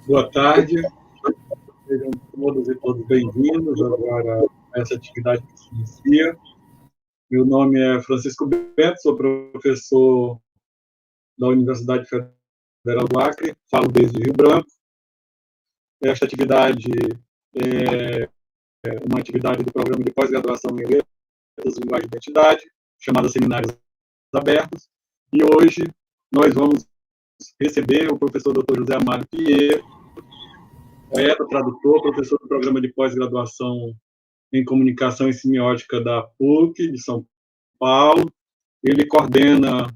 Boa tarde, sejam todos e todos bem-vindos agora a essa atividade que se inicia. Meu nome é Francisco Bento, sou professor da Universidade Federal do Acre, falo desde Rio Branco. Esta atividade é uma atividade do programa de pós-graduação em Letras, Linguagem e Identidade, chamada Seminários Abertos, e hoje nós vamos receber o professor Dr. José Amálio Pinheiro, poeta, tradutor, professor do programa de pós-graduação em Comunicação e Semiótica da PUC, de São Paulo. Ele coordena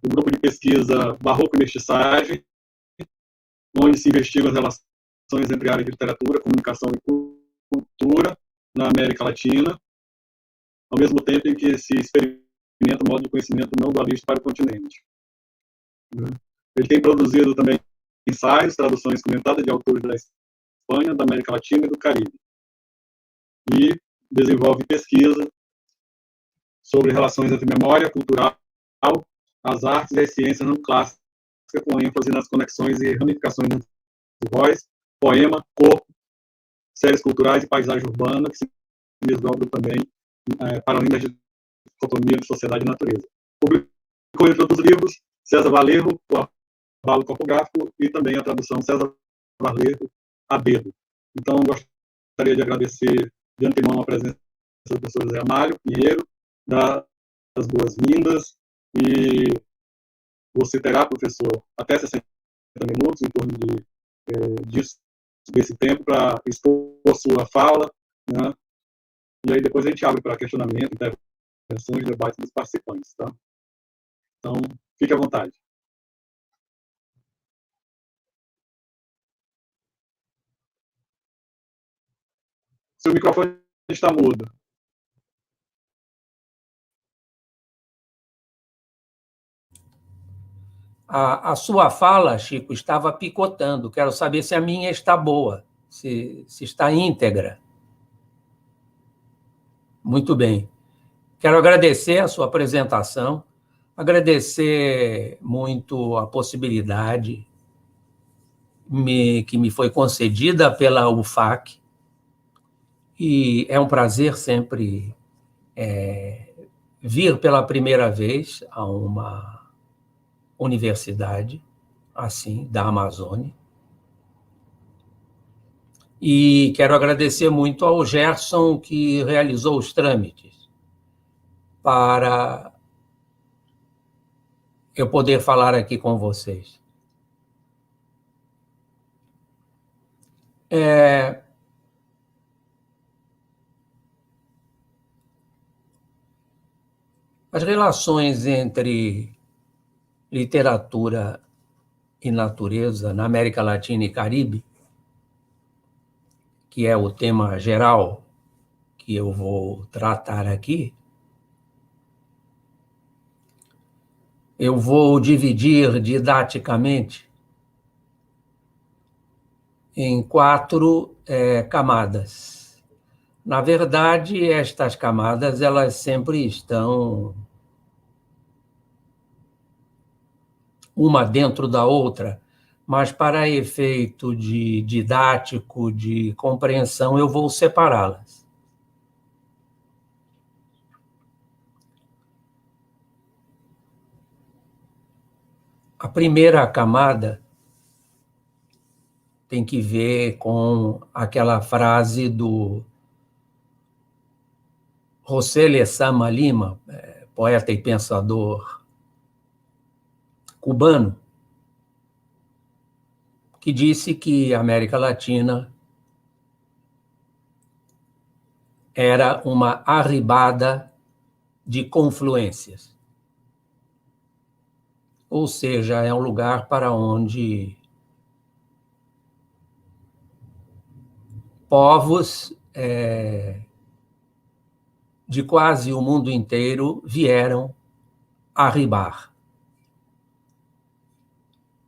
o grupo de pesquisa Barroco e Mestiçagem, onde se investigam as relações entre áreas de literatura, comunicação e cultura na América Latina, ao mesmo tempo em que se experimenta um modo de conhecimento não dualista para o continente. Ele tem produzido também ensaios, traduções comentadas de autores da Espanha, da América Latina e do Caribe. E desenvolve pesquisa sobre relações entre memória cultural, as artes e as ciências não clássicas, com ênfase nas conexões e ramificações de voz, poema, corpo, séries culturais e paisagem urbana, que se desdobram também para além da dicotomia de sociedade e natureza. Publicou, entre outros livros, César Valerro, O Abalo Corpográfico, e também a tradução César Valerro, A Dedo. Então, gostaria de agradecer de antemão a presença do professor José Amálio Pinheiro, dar as boas-vindas, e você terá, professor, até 60 minutos, em torno desse tempo, para expor a sua fala, né? E aí depois a gente abre para questionamento, intervenções e debates dos participantes. Tá? Então, fique à vontade. Seu microfone está mudo. A sua fala, Chico, estava picotando. Quero saber se a minha está boa, se está íntegra. Muito bem. Quero agradecer a sua apresentação, agradecer muito a possibilidade que me foi concedida pela UFAC, e é um prazer sempre vir pela primeira vez a uma universidade assim, da Amazônia. E quero agradecer muito ao Gerson, que realizou os trâmites para eu poder falar aqui com vocês. As relações entre literatura e natureza na América Latina e Caribe, que é o tema geral que eu vou tratar aqui, eu vou dividir didaticamente em 4 camadas. Na verdade, estas camadas elas sempre estão uma dentro da outra, mas para efeito de didático, de compreensão, eu vou separá-las. A primeira camada tem que ver com aquela frase do José Lezama Lima, poeta e pensador cubano, que disse que a América Latina era uma arribada de confluências. Ou seja, é um lugar para onde povos de quase o mundo inteiro vieram arribar.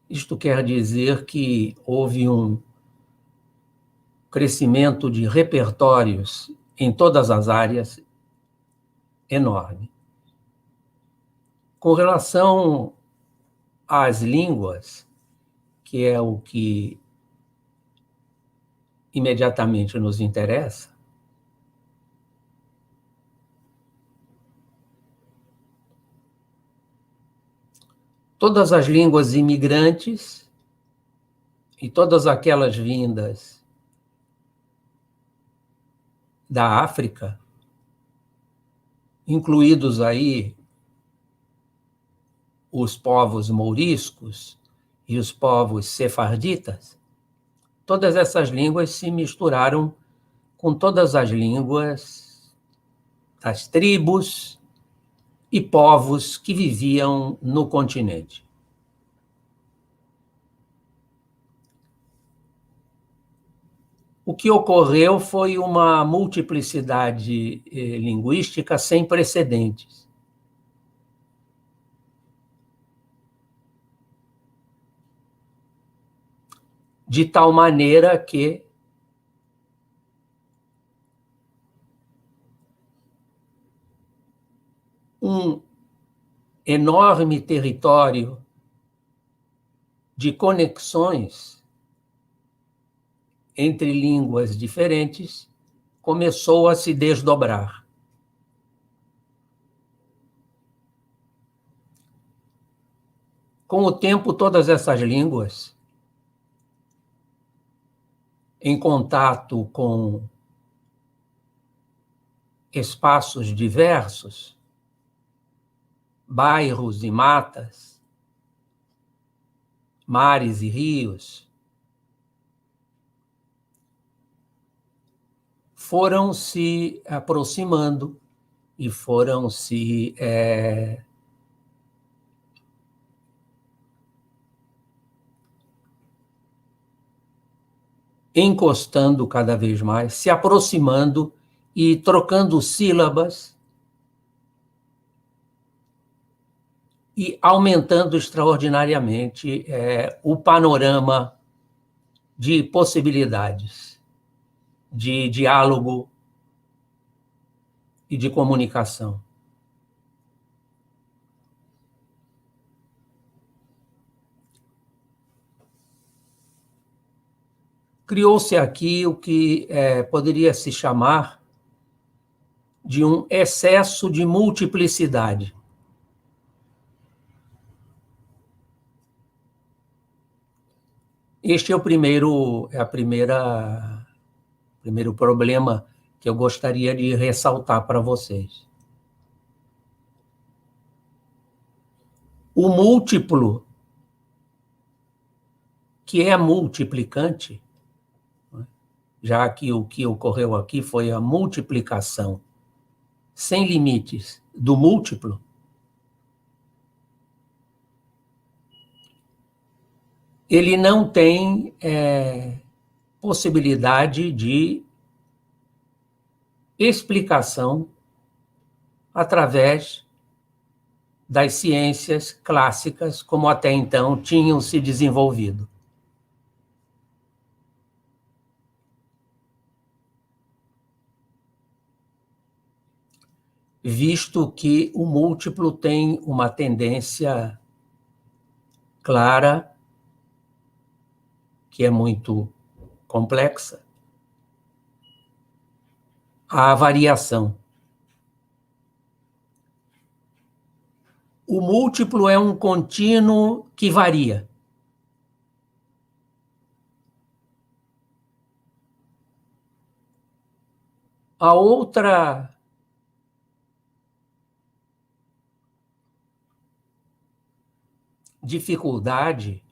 Isto quer dizer que houve um crescimento de repertórios em todas as áreas enorme. Com relação às línguas, que é o que imediatamente nos interessa, todas as línguas imigrantes e todas aquelas vindas da África, incluídos aí os povos mouriscos e os povos sefarditas, todas essas línguas se misturaram com todas as línguas das tribos e povos que viviam no continente. O que ocorreu foi uma multiplicidade linguística sem precedentes. De tal maneira que um enorme território de conexões entre línguas diferentes começou a se desdobrar. Com o tempo, todas essas línguas, em contato com espaços diversos, bairros e matas, mares e rios, foram se aproximando e foram se encostando cada vez mais, se aproximando e trocando sílabas e aumentando extraordinariamente o panorama de possibilidades de diálogo e de comunicação. Criou-se aqui o que poderia se chamar de um excesso de multiplicidade. Este é o primeiro problema que eu gostaria de ressaltar para vocês. O múltiplo, que é multiplicante, já que o que ocorreu aqui foi a multiplicação sem limites do múltiplo, ele não tem possibilidade de explicação através das ciências clássicas, como até então tinham se desenvolvido. Visto que o múltiplo tem uma tendência clara, que é muito complexa, à variação. O múltiplo é um contínuo que varia. A outra dificuldade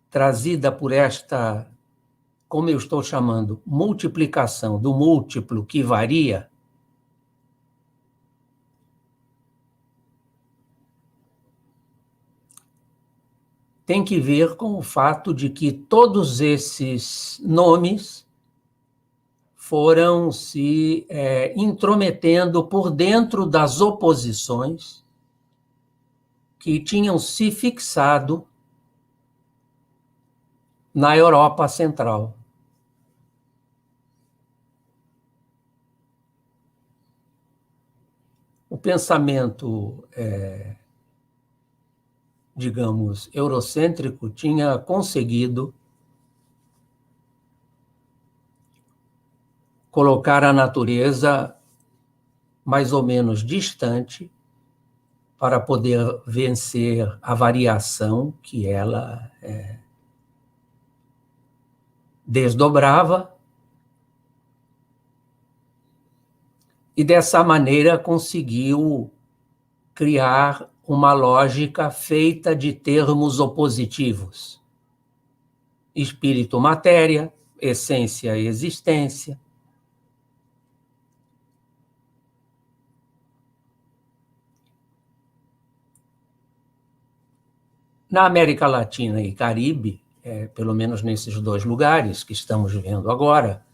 trazida por esta, como eu estou chamando, multiplicação do múltiplo que varia, tem que ver com o fato de que todos esses nomes foram se intrometendo por dentro das oposições que tinham se fixado na Europa Central. O pensamento, digamos, eurocêntrico tinha conseguido colocar a natureza mais ou menos distante para poder vencer a variação que ela desdobrava, e dessa maneira conseguiu criar uma lógica feita de termos opositivos: espírito, matéria, essência, existência. Na América Latina e Caribe, pelo menos nesses dois lugares que estamos vendo agora,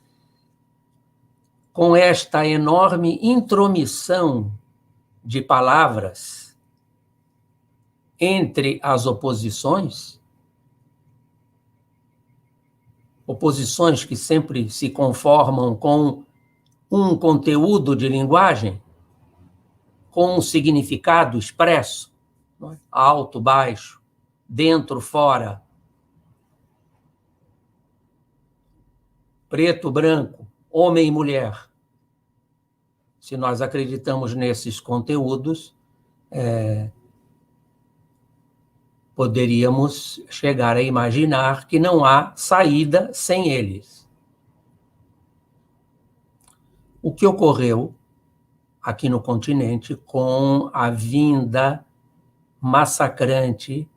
com esta enorme intromissão de palavras entre as oposições que sempre se conformam com um conteúdo de linguagem, com um significado expresso, alto, baixo, dentro, fora, preto, branco, homem e mulher. Se nós acreditamos nesses conteúdos, poderíamos chegar a imaginar que não há saída sem eles. O que ocorreu aqui no continente com a vinda massacrante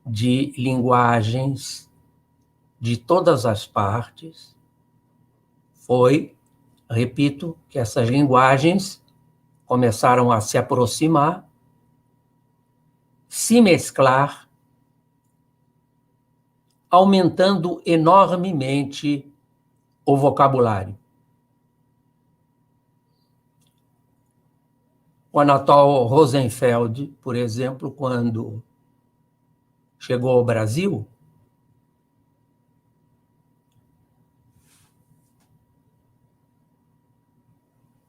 de linguagens de todas as partes foi, repito, que essas linguagens começaram a se aproximar, se mesclar, aumentando enormemente o vocabulário. O Anatol Rosenfeld, por exemplo, quando chegou ao Brasil,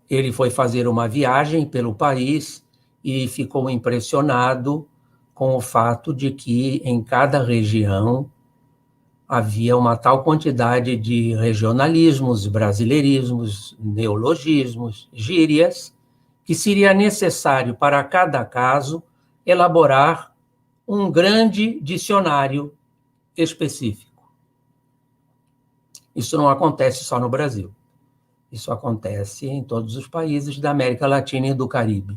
ele foi fazer uma viagem pelo país e ficou impressionado com o fato de que em cada região havia uma tal quantidade de regionalismos, brasileirismos, neologismos, gírias, que seria necessário para cada caso elaborar um grande dicionário específico. Isso não acontece só no Brasil. Isso acontece em todos os países da América Latina e do Caribe.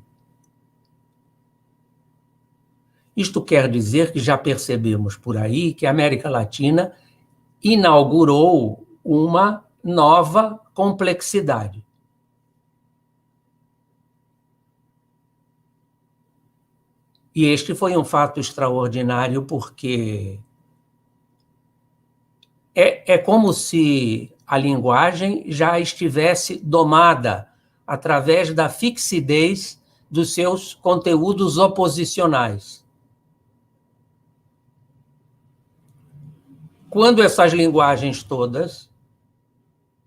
Isto quer dizer que já percebemos por aí que a América Latina inaugurou uma nova complexidade. E este foi um fato extraordinário, porque é como se a linguagem já estivesse domada através da fixidez dos seus conteúdos oposicionais. Quando essas linguagens todas,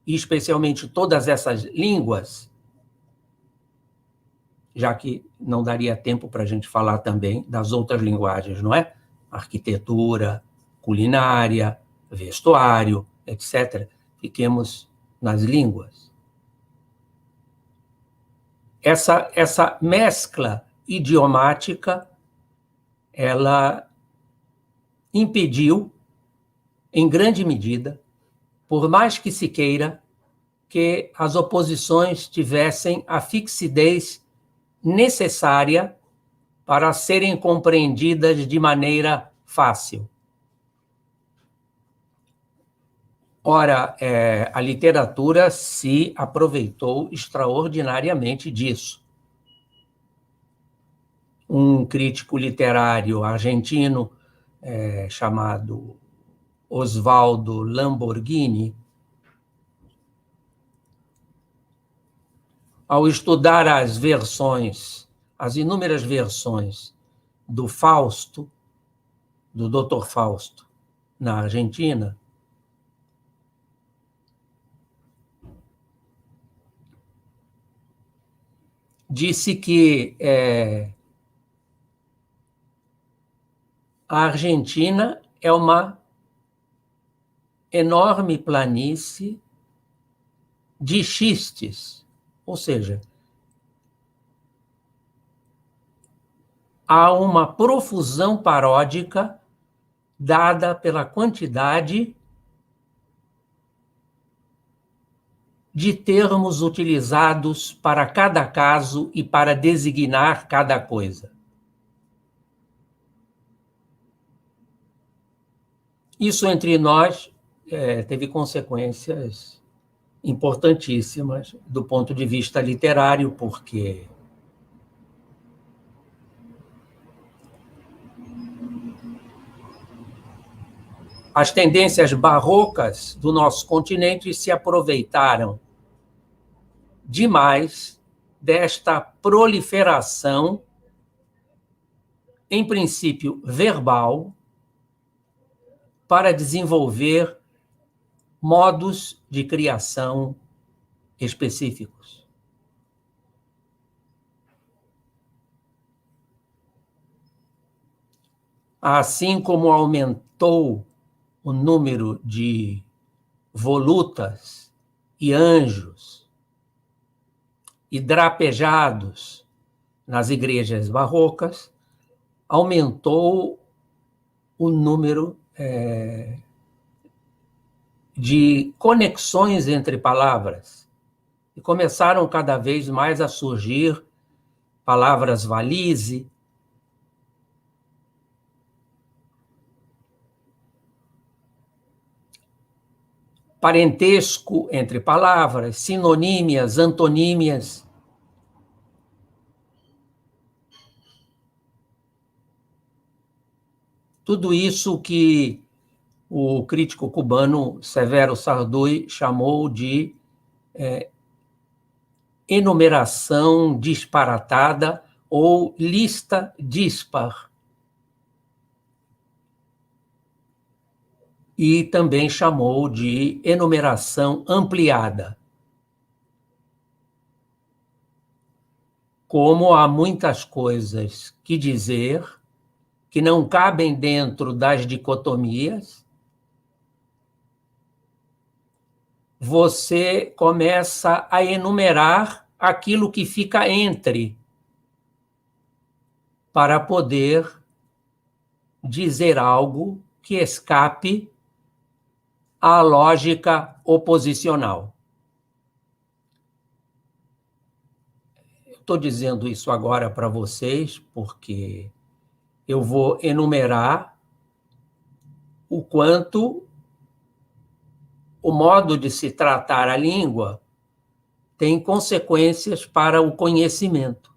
e especialmente todas essas línguas, já que não daria tempo para a gente falar também das outras linguagens, não é? Arquitetura, culinária, vestuário, etc. Fiquemos nas línguas. Essa mescla idiomática, ela impediu, em grande medida, por mais que se queira, que as oposições tivessem a fixidez necessária para serem compreendidas de maneira fácil. Ora, a literatura se aproveitou extraordinariamente disso. Um crítico literário argentino chamado Osvaldo Lamborghini, ao estudar as inúmeras versões do Fausto, do Dr. Fausto, na Argentina, disse que a Argentina é uma enorme planície de xistes, ou seja, há uma profusão paródica dada pela quantidade de termos utilizados para cada caso e para designar cada coisa. Isso entre nós teve consequências importantíssimas do ponto de vista literário, porque as tendências barrocas do nosso continente se aproveitaram demais desta proliferação, em princípio verbal, para desenvolver modos de criação específicos. Assim como aumentou o número de volutas e anjos e drapejados nas igrejas barrocas, aumentou o número de conexões entre palavras. E começaram cada vez mais a surgir palavras valise, parentesco entre palavras, sinonímias, antonímias. Tudo isso que o crítico cubano Severo Sarduy chamou de enumeração disparatada ou lista dispar. E também chamou de enumeração ampliada. Como há muitas coisas que dizer que não cabem dentro das dicotomias, você começa a enumerar aquilo que fica entre, para poder dizer algo que escape à lógica oposicional. Estou dizendo isso agora para vocês porque eu vou enumerar o quanto o modo de se tratar a língua tem consequências para o conhecimento.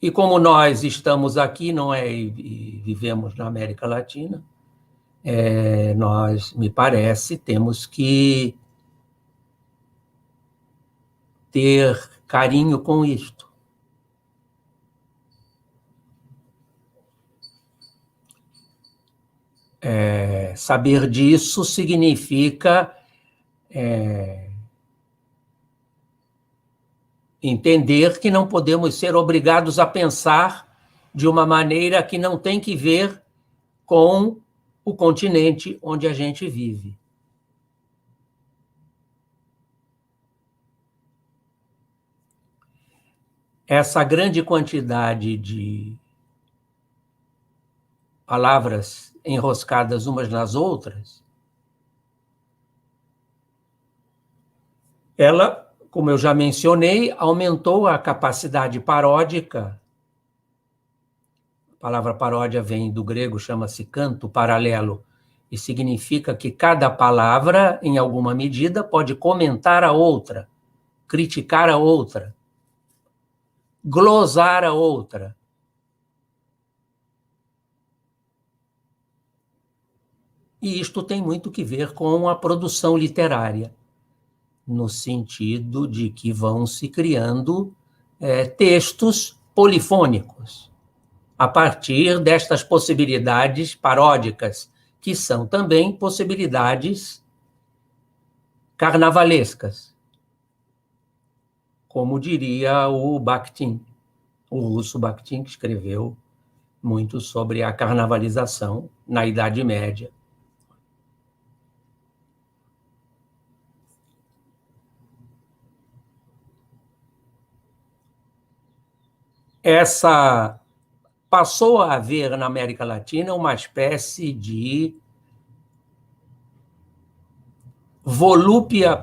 E como nós estamos aqui, não é, e vivemos na América Latina, nós, me parece, temos que ter carinho com isto. Saber disso significa entender que não podemos ser obrigados a pensar de uma maneira que não tem que ver com o continente onde a gente vive. Essa grande quantidade de palavras enroscadas umas nas outras, ela, como eu já mencionei, aumentou a capacidade paródica. A palavra paródia vem do grego, chama-se canto paralelo, e significa que cada palavra, em alguma medida, pode comentar a outra, criticar a outra, glosar a outra. E isto tem muito que ver com a produção literária, no sentido de que vão se criando textos polifônicos, a partir destas possibilidades paródicas, que são também possibilidades carnavalescas, como diria o Bakhtin, o russo Bakhtin, que escreveu muito sobre a carnavalização na Idade Média. passou a haver na América Latina uma espécie de volúpia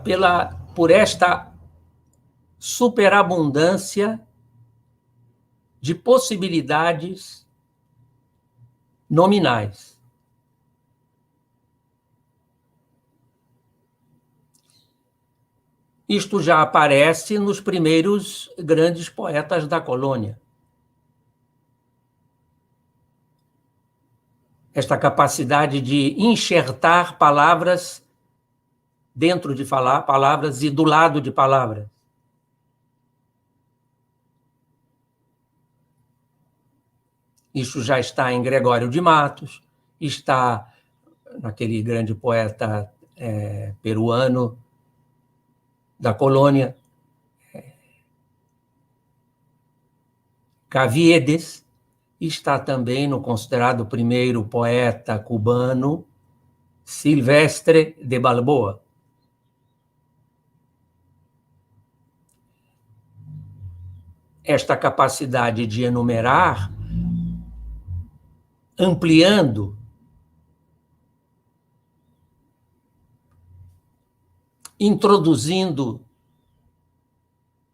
por esta superabundância de possibilidades nominais. Isto já aparece nos primeiros grandes poetas da colônia. Esta capacidade de enxertar palavras dentro de palavras e do lado de palavras. Isso já está em Gregório de Matos, está naquele grande poeta peruano da colônia, Caviedes, está também no considerado primeiro poeta cubano, Silvestre de Balboa. Esta capacidade de enumerar, ampliando, introduzindo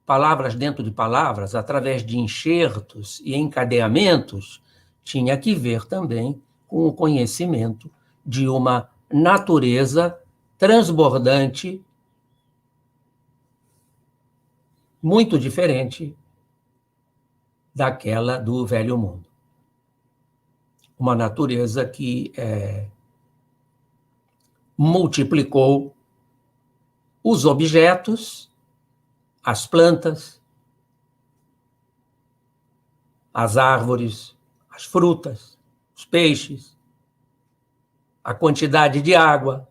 palavras dentro de palavras, através de enxertos e encadeamentos, tinha que ver também com o conhecimento de uma natureza transbordante, muito diferente daquela do Velho Mundo. Uma natureza que multiplicou os objetos, as plantas, as árvores, as frutas, os peixes, a quantidade de água.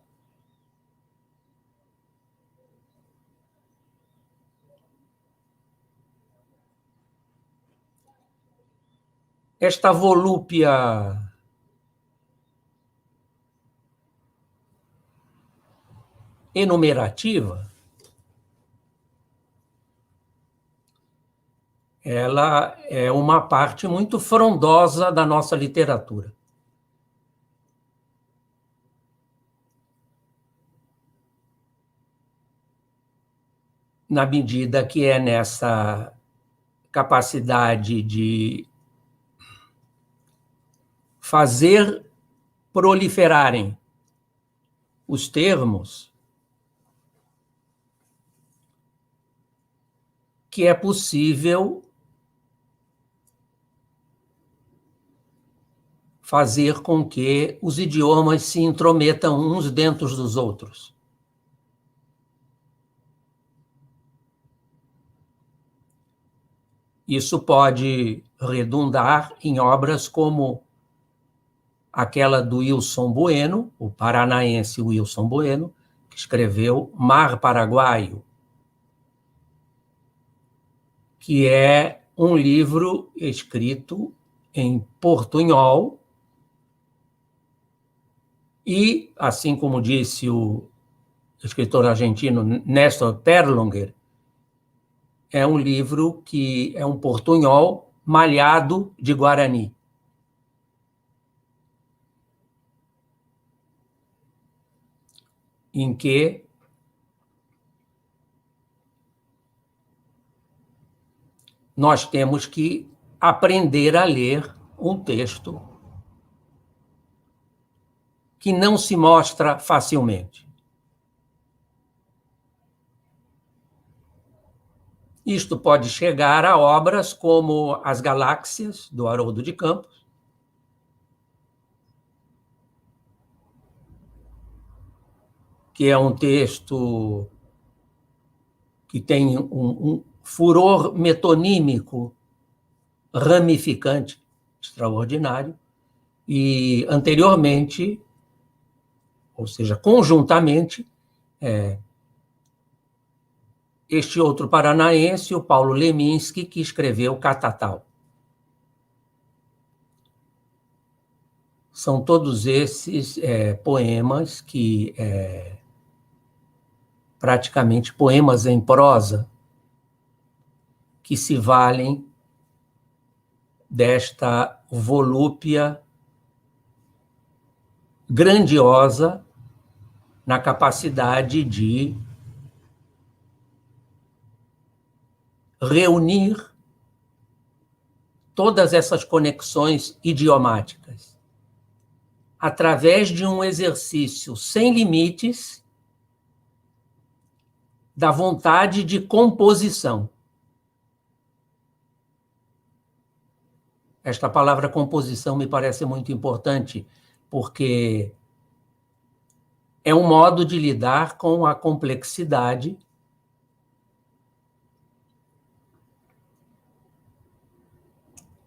Esta volúpia enumerativa, ela é uma parte muito frondosa da nossa literatura. Na medida que é nessa capacidade de fazer proliferarem os termos que é possível fazer com que os idiomas se intrometam uns dentro dos outros. Isso pode redundar em obras como aquela do Wilson Bueno, o paranaense Wilson Bueno, que escreveu Mar Paraguaio, que é um livro escrito em portunhol e, assim como disse o escritor argentino Néstor Perlonger, é um livro que é um portunhol malhado de Guarani. Em que nós temos que aprender a ler um texto que não se mostra facilmente. Isto pode chegar a obras como As Galáxias, do Haroldo de Campos, que é um texto que tem um furor metonímico ramificante extraordinário, e anteriormente, ou seja, conjuntamente, este outro paranaense, o Paulo Leminski, que escreveu Catatal. São todos esses poemas que, praticamente poemas em prosa, que se valem desta volúpia grandiosa na capacidade de reunir todas essas conexões idiomáticas através de um exercício sem limites da vontade de composição. Esta palavra composição me parece muito importante, porque é um modo de lidar com a complexidade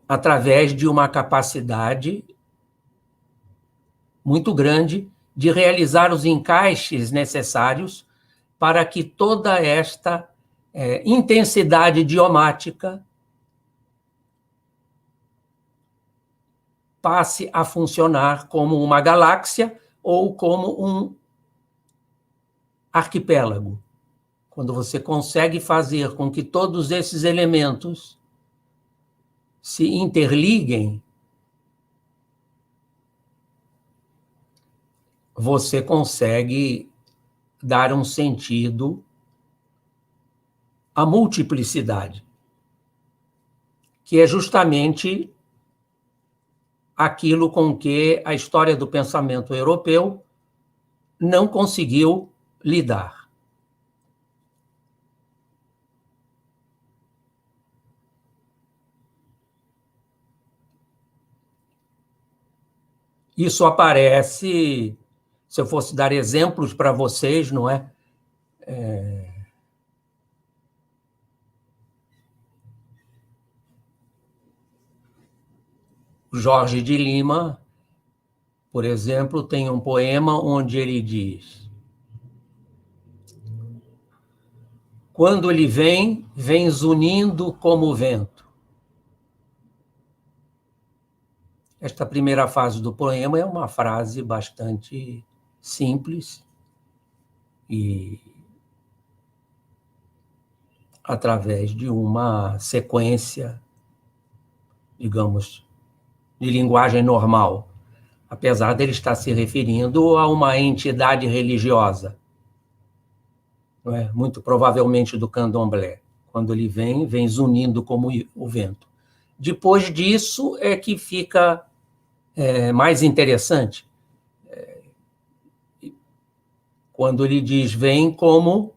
através de uma capacidade muito grande de realizar os encaixes necessários para que toda esta intensidade idiomática passe a funcionar como uma galáxia ou como um arquipélago. Quando você consegue fazer com que todos esses elementos se interliguem, você consegue dar um sentido à multiplicidade, que é justamente aquilo com que a história do pensamento europeu não conseguiu lidar. Isso aparece, se eu fosse dar exemplos para vocês, não é? Jorge de Lima, por exemplo, tem um poema onde ele diz: quando ele vem, vem zunindo como o vento. Esta primeira fase do poema é uma frase bastante simples e, através de uma sequência, digamos, de linguagem normal, apesar dele estar se referindo a uma entidade religiosa, não é? Muito provavelmente do candomblé. Quando ele vem, vem zunindo como o vento. Depois disso é que fica mais interessante. Quando ele diz, vem como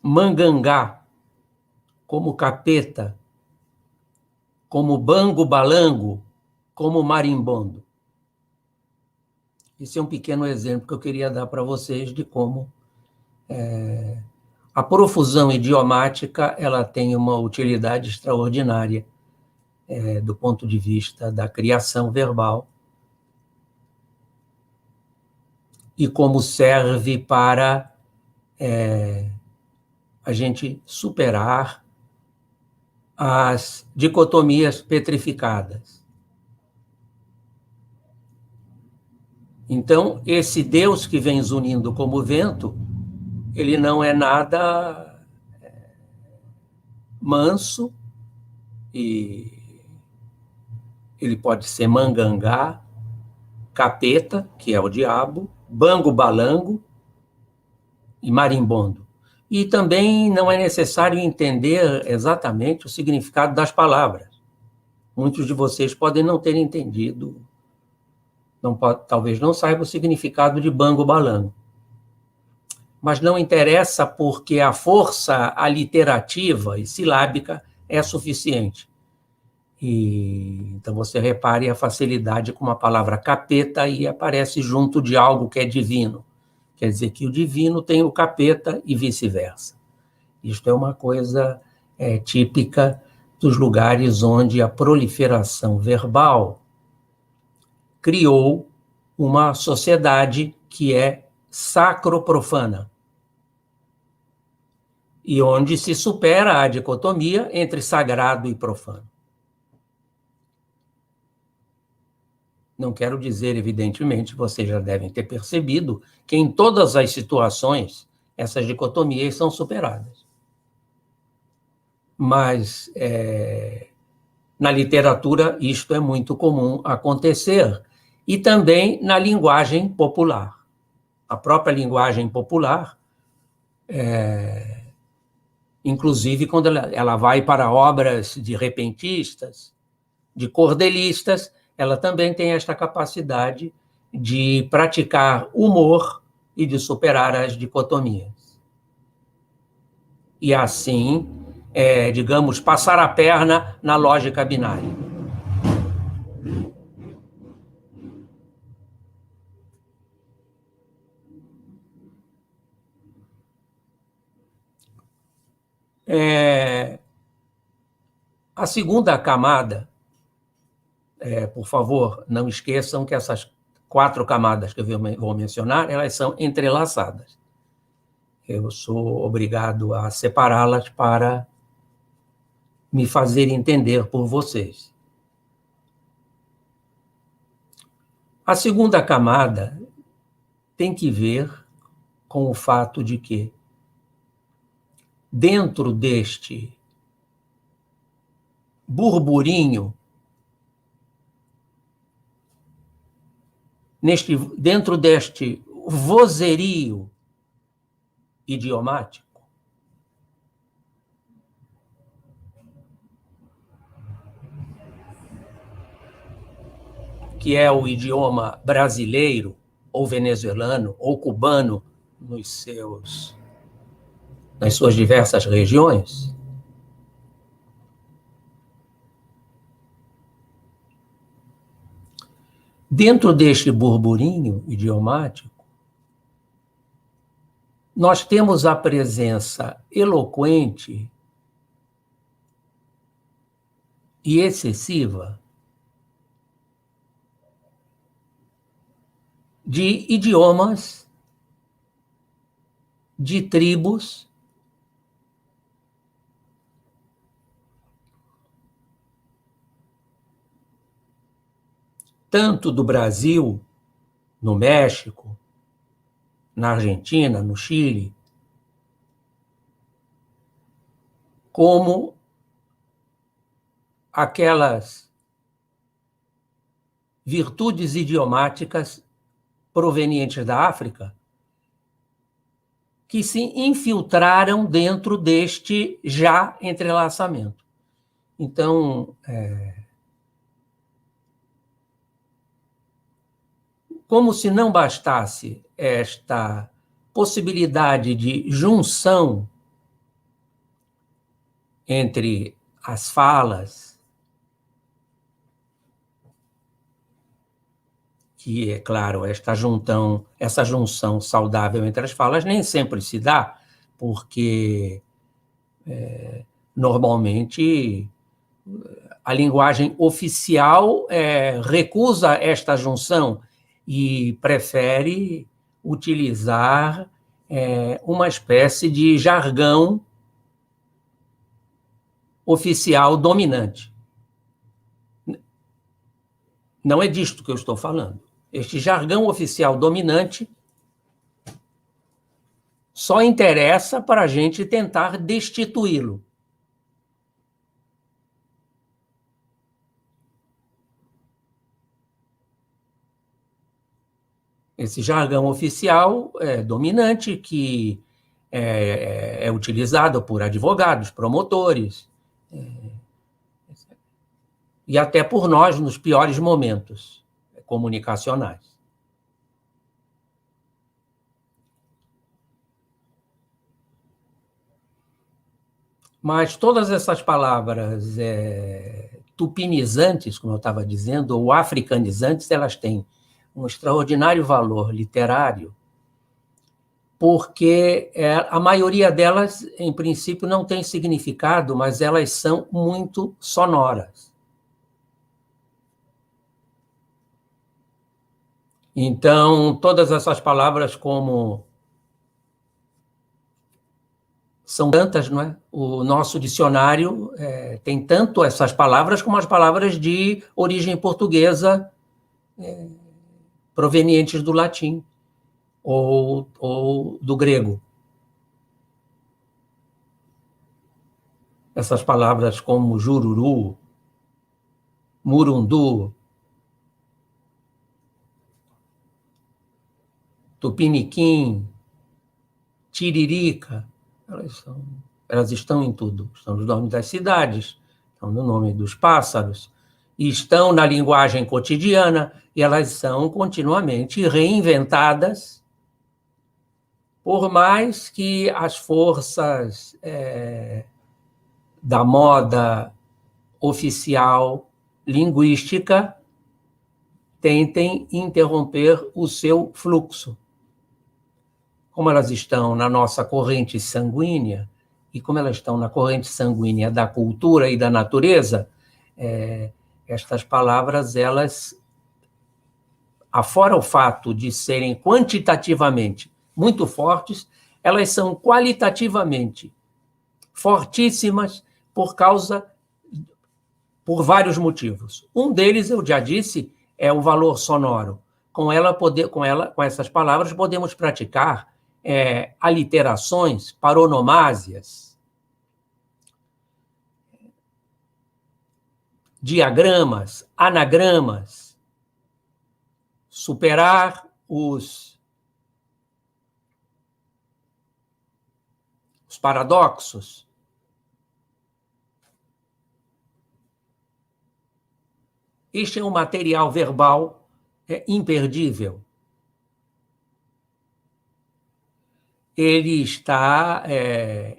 mangangá, como capeta, como bango balango, como marimbondo. Esse é um pequeno exemplo que eu queria dar para vocês de como a profusão idiomática ela tem uma utilidade extraordinária do ponto de vista da criação verbal e como serve para a gente superar as dicotomias petrificadas. Então, esse Deus que vem zunindo como o vento, ele não é nada manso, e ele pode ser mangangá, capeta, que é o diabo, bango balango e marimbondo. E também não é necessário entender exatamente o significado das palavras. Muitos de vocês podem não ter entendido, talvez não saibam o significado de bango balango. Mas não interessa, porque a força aliterativa e silábica é suficiente. Então você repare a facilidade com a palavra capeta e aparece junto de algo que é divino. Quer dizer que o divino tem o capeta e vice-versa. Isto é uma coisa típica dos lugares onde a proliferação verbal criou uma sociedade que é sacro-profana, e onde se supera a dicotomia entre sagrado e profano. Não quero dizer, evidentemente, vocês já devem ter percebido que em todas as situações essas dicotomias são superadas. mas na literatura isto é muito comum acontecer, e também na linguagem popular. A própria linguagem popular, inclusive quando ela vai para obras de repentistas, de cordelistas, ela também tem esta capacidade de praticar humor e de superar as dicotomias. E assim, digamos, passar a perna na lógica binária. A segunda camada, por favor, não esqueçam que essas 4 camadas que eu vou mencionar, elas são entrelaçadas. Eu sou obrigado a separá-las para me fazer entender por vocês. A segunda camada tem que ver com o fato de que, dentro deste burburinho, dentro deste vozerio idiomático, que é o idioma brasileiro, ou venezuelano, ou cubano, nas suas diversas regiões, dentro deste burburinho idiomático, nós temos a presença eloquente e excessiva de idiomas, de tribos, tanto do Brasil, no México, na Argentina, no Chile, como aquelas virtudes idiomáticas provenientes da África que se infiltraram dentro deste já entrelaçamento. Então, como se não bastasse esta possibilidade de junção entre as falas, que, é claro, essa junção saudável entre as falas nem sempre se dá, porque normalmente a linguagem oficial recusa esta junção e prefere utilizar uma espécie de jargão oficial dominante. Não é disto que eu estou falando. Este jargão oficial dominante só interessa para a gente tentar destituí-lo. Esse jargão oficial dominante que é utilizado por advogados, promotores, e até por nós nos piores momentos comunicacionais. Mas todas essas palavras tupinizantes, como eu estava dizendo, ou africanizantes, elas têm um extraordinário valor literário, porque a maioria delas, em princípio, não tem significado, mas elas são muito sonoras. Então, todas essas palavras, como são tantas, não é? O nosso dicionário tem tanto essas palavras como as palavras de origem portuguesa provenientes do latim ou do grego. essas palavras como jururu, murundu, tupiniquim, tiririca, elas estão em tudo. Estão nos nomes das cidades, estão no nome dos pássaros, e estão na linguagem cotidiana, e elas são continuamente reinventadas, por mais que as forças da moda oficial linguística tentem interromper o seu fluxo. Como elas estão na nossa corrente sanguínea, e como elas estão na corrente sanguínea da cultura e da natureza, estas palavras, elas, afora o fato de serem quantitativamente muito fortes, elas são qualitativamente fortíssimas por vários motivos. Um deles, eu já disse, é o valor sonoro. Com essas palavras, podemos praticar aliterações, paronomásias, diagramas, anagramas, superar os paradoxos. Este é um material verbal imperdível. Ele está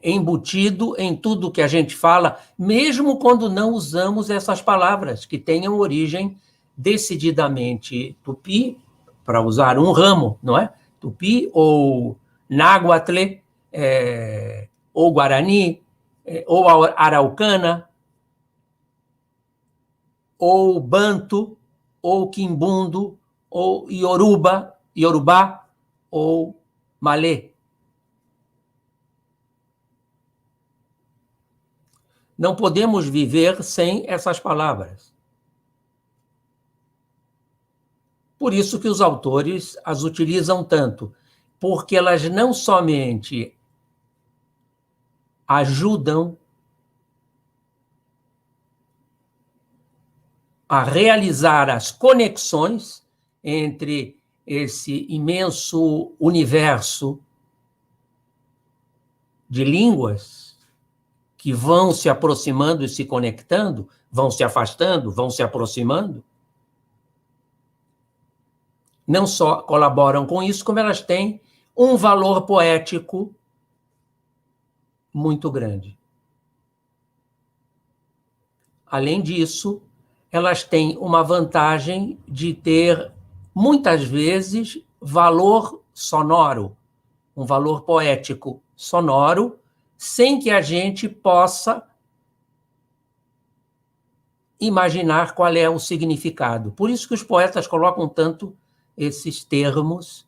embutido em tudo que a gente fala, mesmo quando não usamos essas palavras, que tenham origem decididamente tupi, para usar um ramo, não é? Tupi ou náhuatl, ou guarani, ou araucana, ou banto, ou quimbundo, ou iorubá, ou malê. Não podemos viver sem essas palavras. Por isso que os autores as utilizam tanto, porque elas não somente ajudam a realizar as conexões entre esse imenso universo de línguas que vão se aproximando e se conectando, vão se afastando, vão se aproximando, não só colaboram com isso, como elas têm um valor poético muito grande. Além disso, elas têm uma vantagem de ter, muitas vezes, valor sonoro, um valor poético sonoro, sem que a gente possa imaginar qual é o significado. Por isso que os poetas colocam tanto esses termos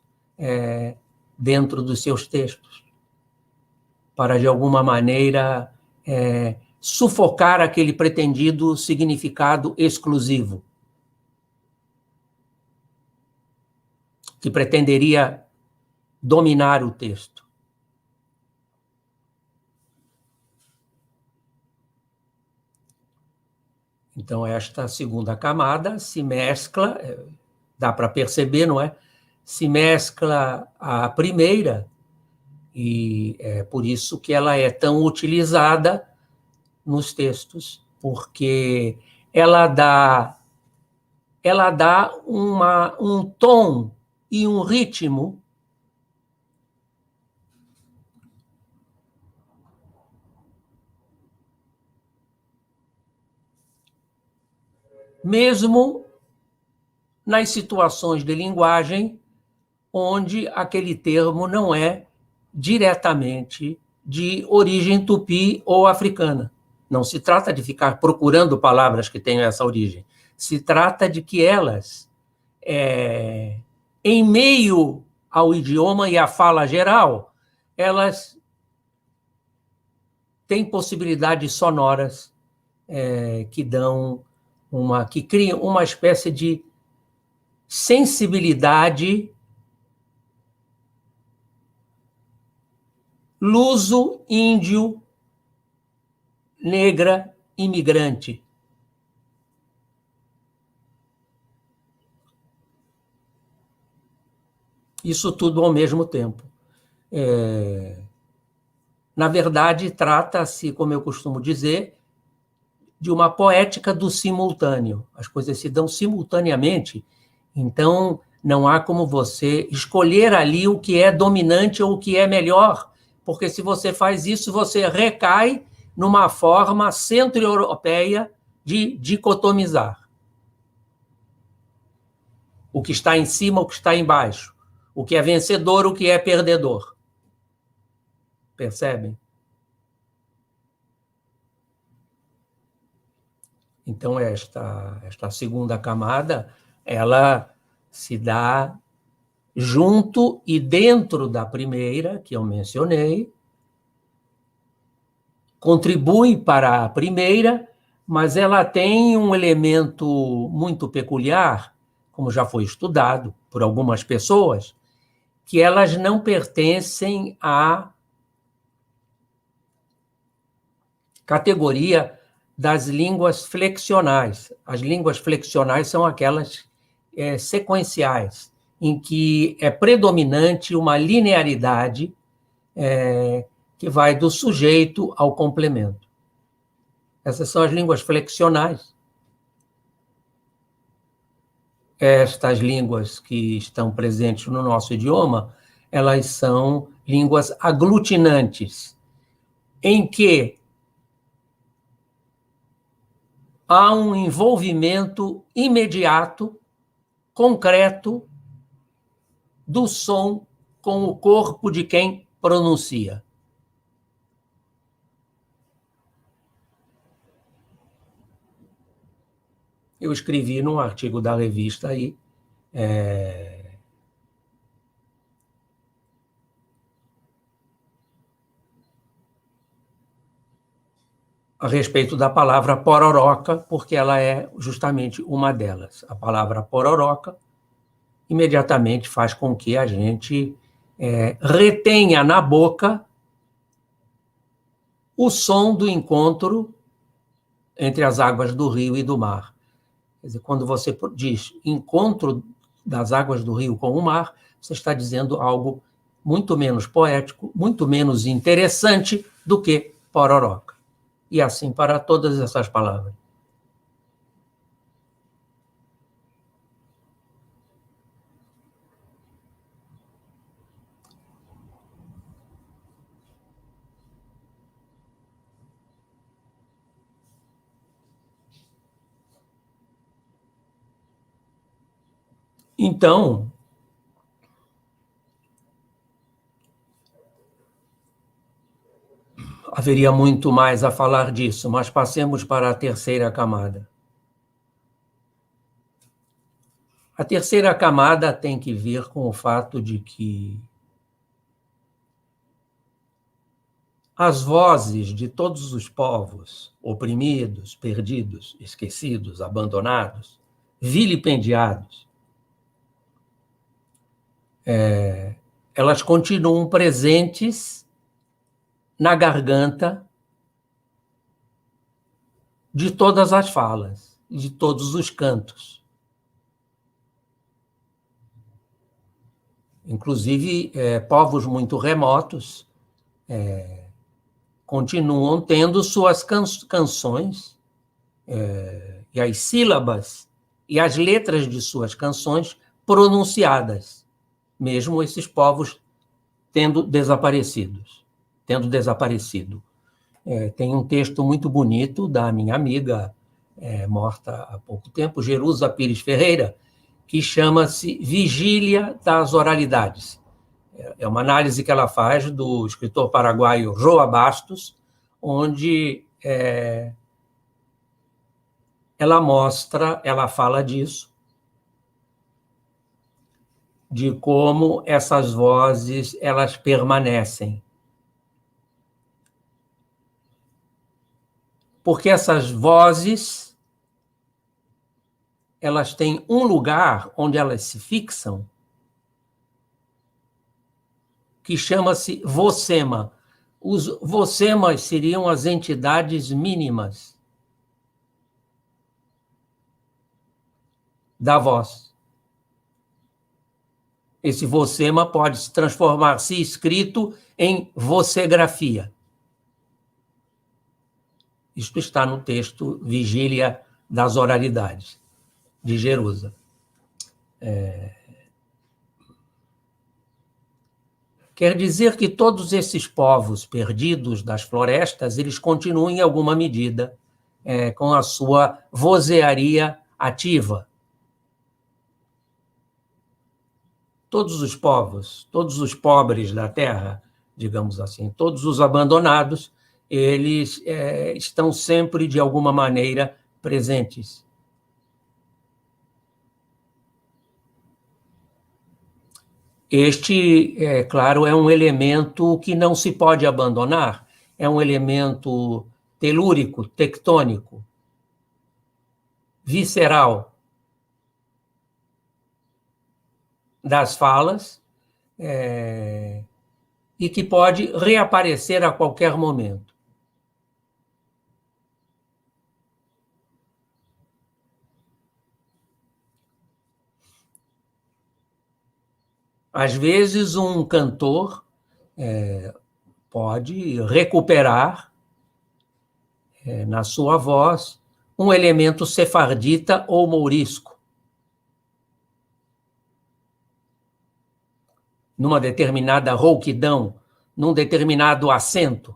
dentro dos seus textos, para, de alguma maneira, sufocar aquele pretendido significado exclusivo, que pretenderia dominar o texto. Então, esta segunda camada se mescla, dá para perceber, não é? Se mescla à primeira, e é por isso que ela é tão utilizada nos textos, porque ela dá um tom e um ritmo mesmo nas situações de linguagem onde aquele termo não é diretamente de origem tupi ou africana. Não se trata de ficar procurando palavras que tenham essa origem. Se trata de que elas, em meio ao idioma e à fala geral, elas têm possibilidades sonoras que criam uma espécie de sensibilidade luso-índio negra, imigrante. Isso tudo ao mesmo tempo. Na verdade, trata-se, como eu costumo dizer, de uma poética do simultâneo. As coisas se dão simultaneamente, então não há como você escolher ali o que é dominante ou o que é melhor, porque se você faz isso, você recai numa forma centro-europeia de dicotomizar. O que está em cima, o que está embaixo. O que é vencedor, o que é perdedor. Percebem? Então, esta segunda camada, ela se dá junto e dentro da primeira, que eu mencionei, contribui para a primeira, mas ela tem um elemento muito peculiar, como já foi estudado por algumas pessoas, que elas não pertencem à categoria das línguas flexionais. As línguas flexionais são aquelas sequenciais, em que é predominante uma linearidade que vai do sujeito ao complemento. Essas são as línguas flexionais. Estas línguas que estão presentes no nosso idioma, elas são línguas aglutinantes, em que há um envolvimento imediato, concreto, do som com o corpo de quem pronuncia. Eu escrevi num artigo da revista aí, a respeito da palavra pororoca, porque ela é justamente uma delas. A palavra pororoca imediatamente faz com que a gente retenha na boca o som do encontro entre as águas do rio e do mar. Quer dizer, quando você diz encontro das águas do rio com o mar, você está dizendo algo muito menos poético, muito menos interessante do que pororoca. E assim para todas essas palavras. Então, haveria muito mais a falar disso, mas passemos para a terceira camada. A terceira camada tem que ver com o fato de que as vozes de todos os povos, oprimidos, perdidos, esquecidos, abandonados, vilipendiados, elas continuam presentes na garganta de todas as falas, de todos os cantos. Inclusive, povos muito remotos continuam tendo suas canções e as sílabas e as letras de suas canções pronunciadas, mesmo esses povos tendo desaparecido. Tem um texto muito bonito da minha amiga, morta há pouco tempo, Jerusa Pires Ferreira, que chama-se Vigília das Oralidades. É uma análise que ela faz do escritor paraguaio Joa Bastos, onde ela fala disso, de como essas vozes elas permanecem. Porque essas vozes elas têm um lugar onde elas se fixam que chama-se vossema. Os vossemas seriam as entidades mínimas da voz. Esse vossema pode se transformar, se escrito, em vossegrafia. Isto está no texto Vigília das Oralidades, de Jerusa. Quer dizer que todos esses povos perdidos das florestas, eles continuam, em alguma medida, com a sua vozearia ativa. Todos os povos, todos os pobres da terra, digamos assim, todos os abandonados, eles estão sempre, de alguma maneira, presentes. Este, claro, é um elemento que não se pode abandonar, é um elemento telúrico, tectônico, visceral das falas, e que pode reaparecer a qualquer momento. Às vezes, um cantor pode recuperar na sua voz um elemento sefardita ou mourisco, numa determinada rouquidão, num determinado acento.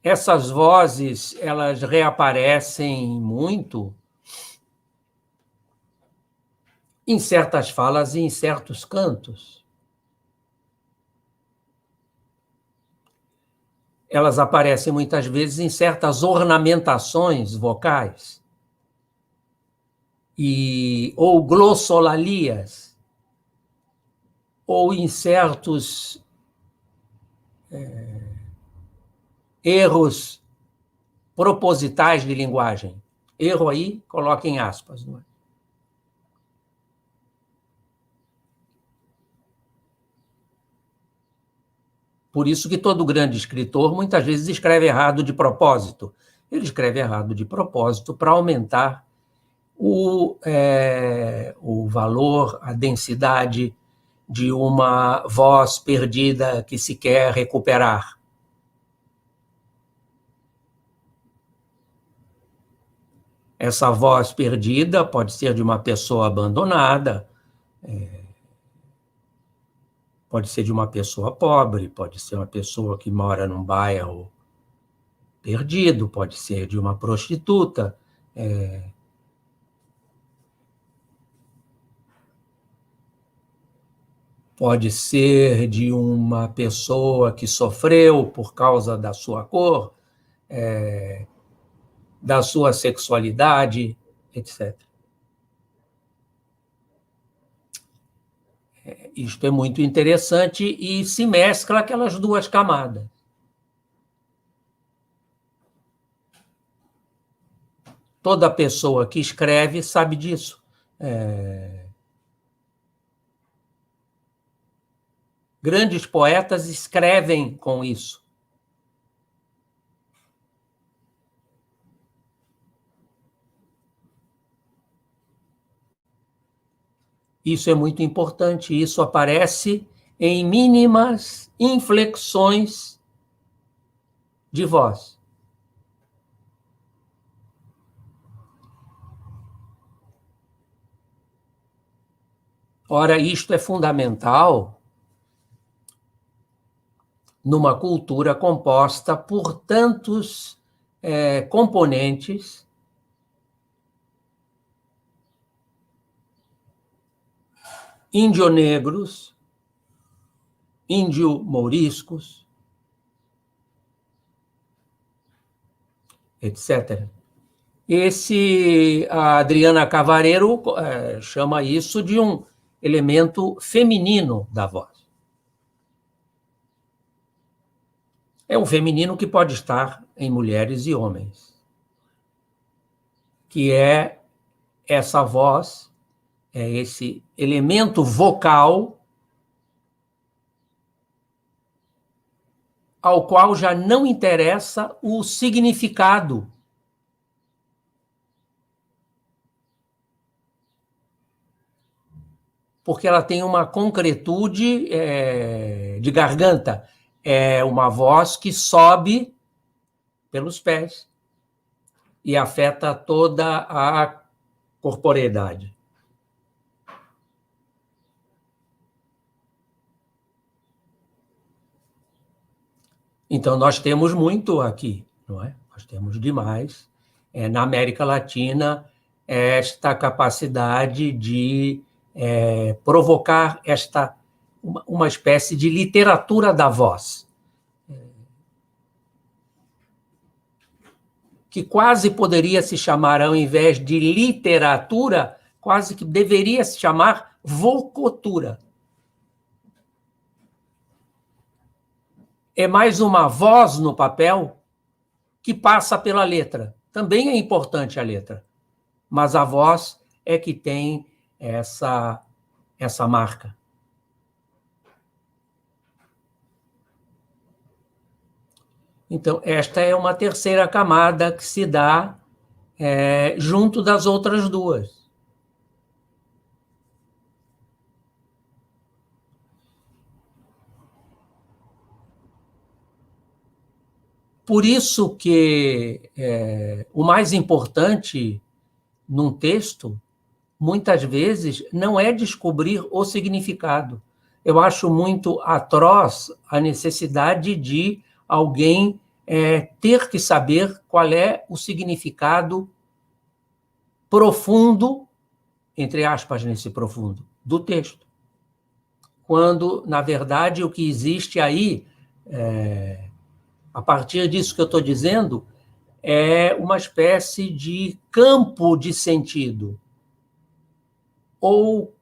Essas vozes, elas reaparecem muito em certas falas e em certos cantos. Elas aparecem muitas vezes em certas ornamentações vocais, ou glossolalias, ou em certos erros propositais de linguagem. Erro aí, coloque em aspas, não é? Por isso que todo grande escritor, muitas vezes, escreve errado de propósito. Ele escreve errado de propósito para aumentar o valor, a densidade de uma voz perdida que se quer recuperar. Essa voz perdida pode ser de uma pessoa abandonada, pode ser de uma pessoa pobre, pode ser uma pessoa que mora num bairro perdido, pode ser de uma prostituta, pode ser de uma pessoa que sofreu por causa da sua cor, da sua sexualidade, etc. Isto é muito interessante e se mescla aquelas duas camadas. Toda pessoa que escreve sabe disso. Grandes poetas escrevem com isso. Isso é muito importante, isso aparece em mínimas inflexões de voz. Ora, isto é fundamental numa cultura composta por tantos componentes índio-negros, índio-mouriscos, etc. A Adriana Cavareiro chama isso de um elemento feminino da voz. É um feminino que pode estar em mulheres e homens, que é essa voz é esse elemento vocal ao qual já não interessa o significado. Porque ela tem uma concretude de garganta. É uma voz que sobe pelos pés e afeta toda a corporeidade. Então, nós temos muito aqui, não é? Nós temos demais. Na América Latina, esta capacidade de provocar uma espécie de literatura da voz, que quase poderia se chamar, ao invés de literatura, quase que deveria se chamar vocotura. É mais uma voz no papel que passa pela letra. Também é importante a letra, mas a voz é que tem essa marca. Então, esta é uma terceira camada que se dá junto das outras duas. Por isso que o mais importante num texto, muitas vezes, não é descobrir o significado. Eu acho muito atroz a necessidade de alguém ter que saber qual é o significado profundo, entre aspas, nesse profundo, do texto. Quando, na verdade, o que existe aí, a partir disso que eu estou dizendo, é uma espécie de campo de sentido, ou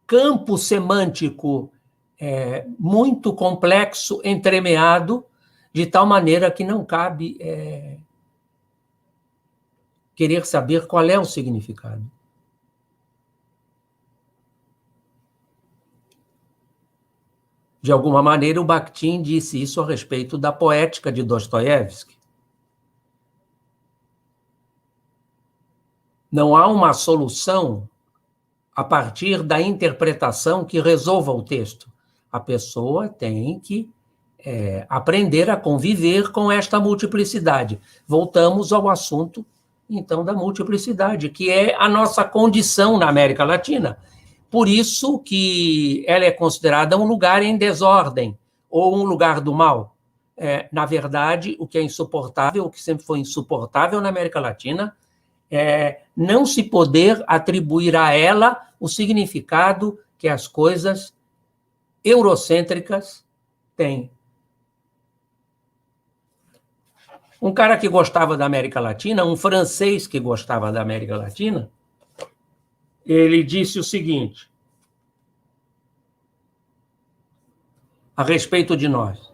campo semântico muito complexo, entremeado, de tal maneira que não cabe querer saber qual é o significado. De alguma maneira, o Bakhtin disse isso a respeito da poética de Dostoiévski. Não há uma solução a partir da interpretação que resolva o texto. A pessoa tem que aprender a conviver com esta multiplicidade. Voltamos ao assunto, então, da multiplicidade, que é a nossa condição na América Latina. Por isso que ela é considerada um lugar em desordem, ou um lugar do mal. Na verdade, o que é insuportável, o que sempre foi insuportável na América Latina, é não se poder atribuir a ela o significado que as coisas eurocêntricas têm. Um cara que gostava da América Latina, um francês que gostava da América Latina, ele disse o seguinte a respeito de nós.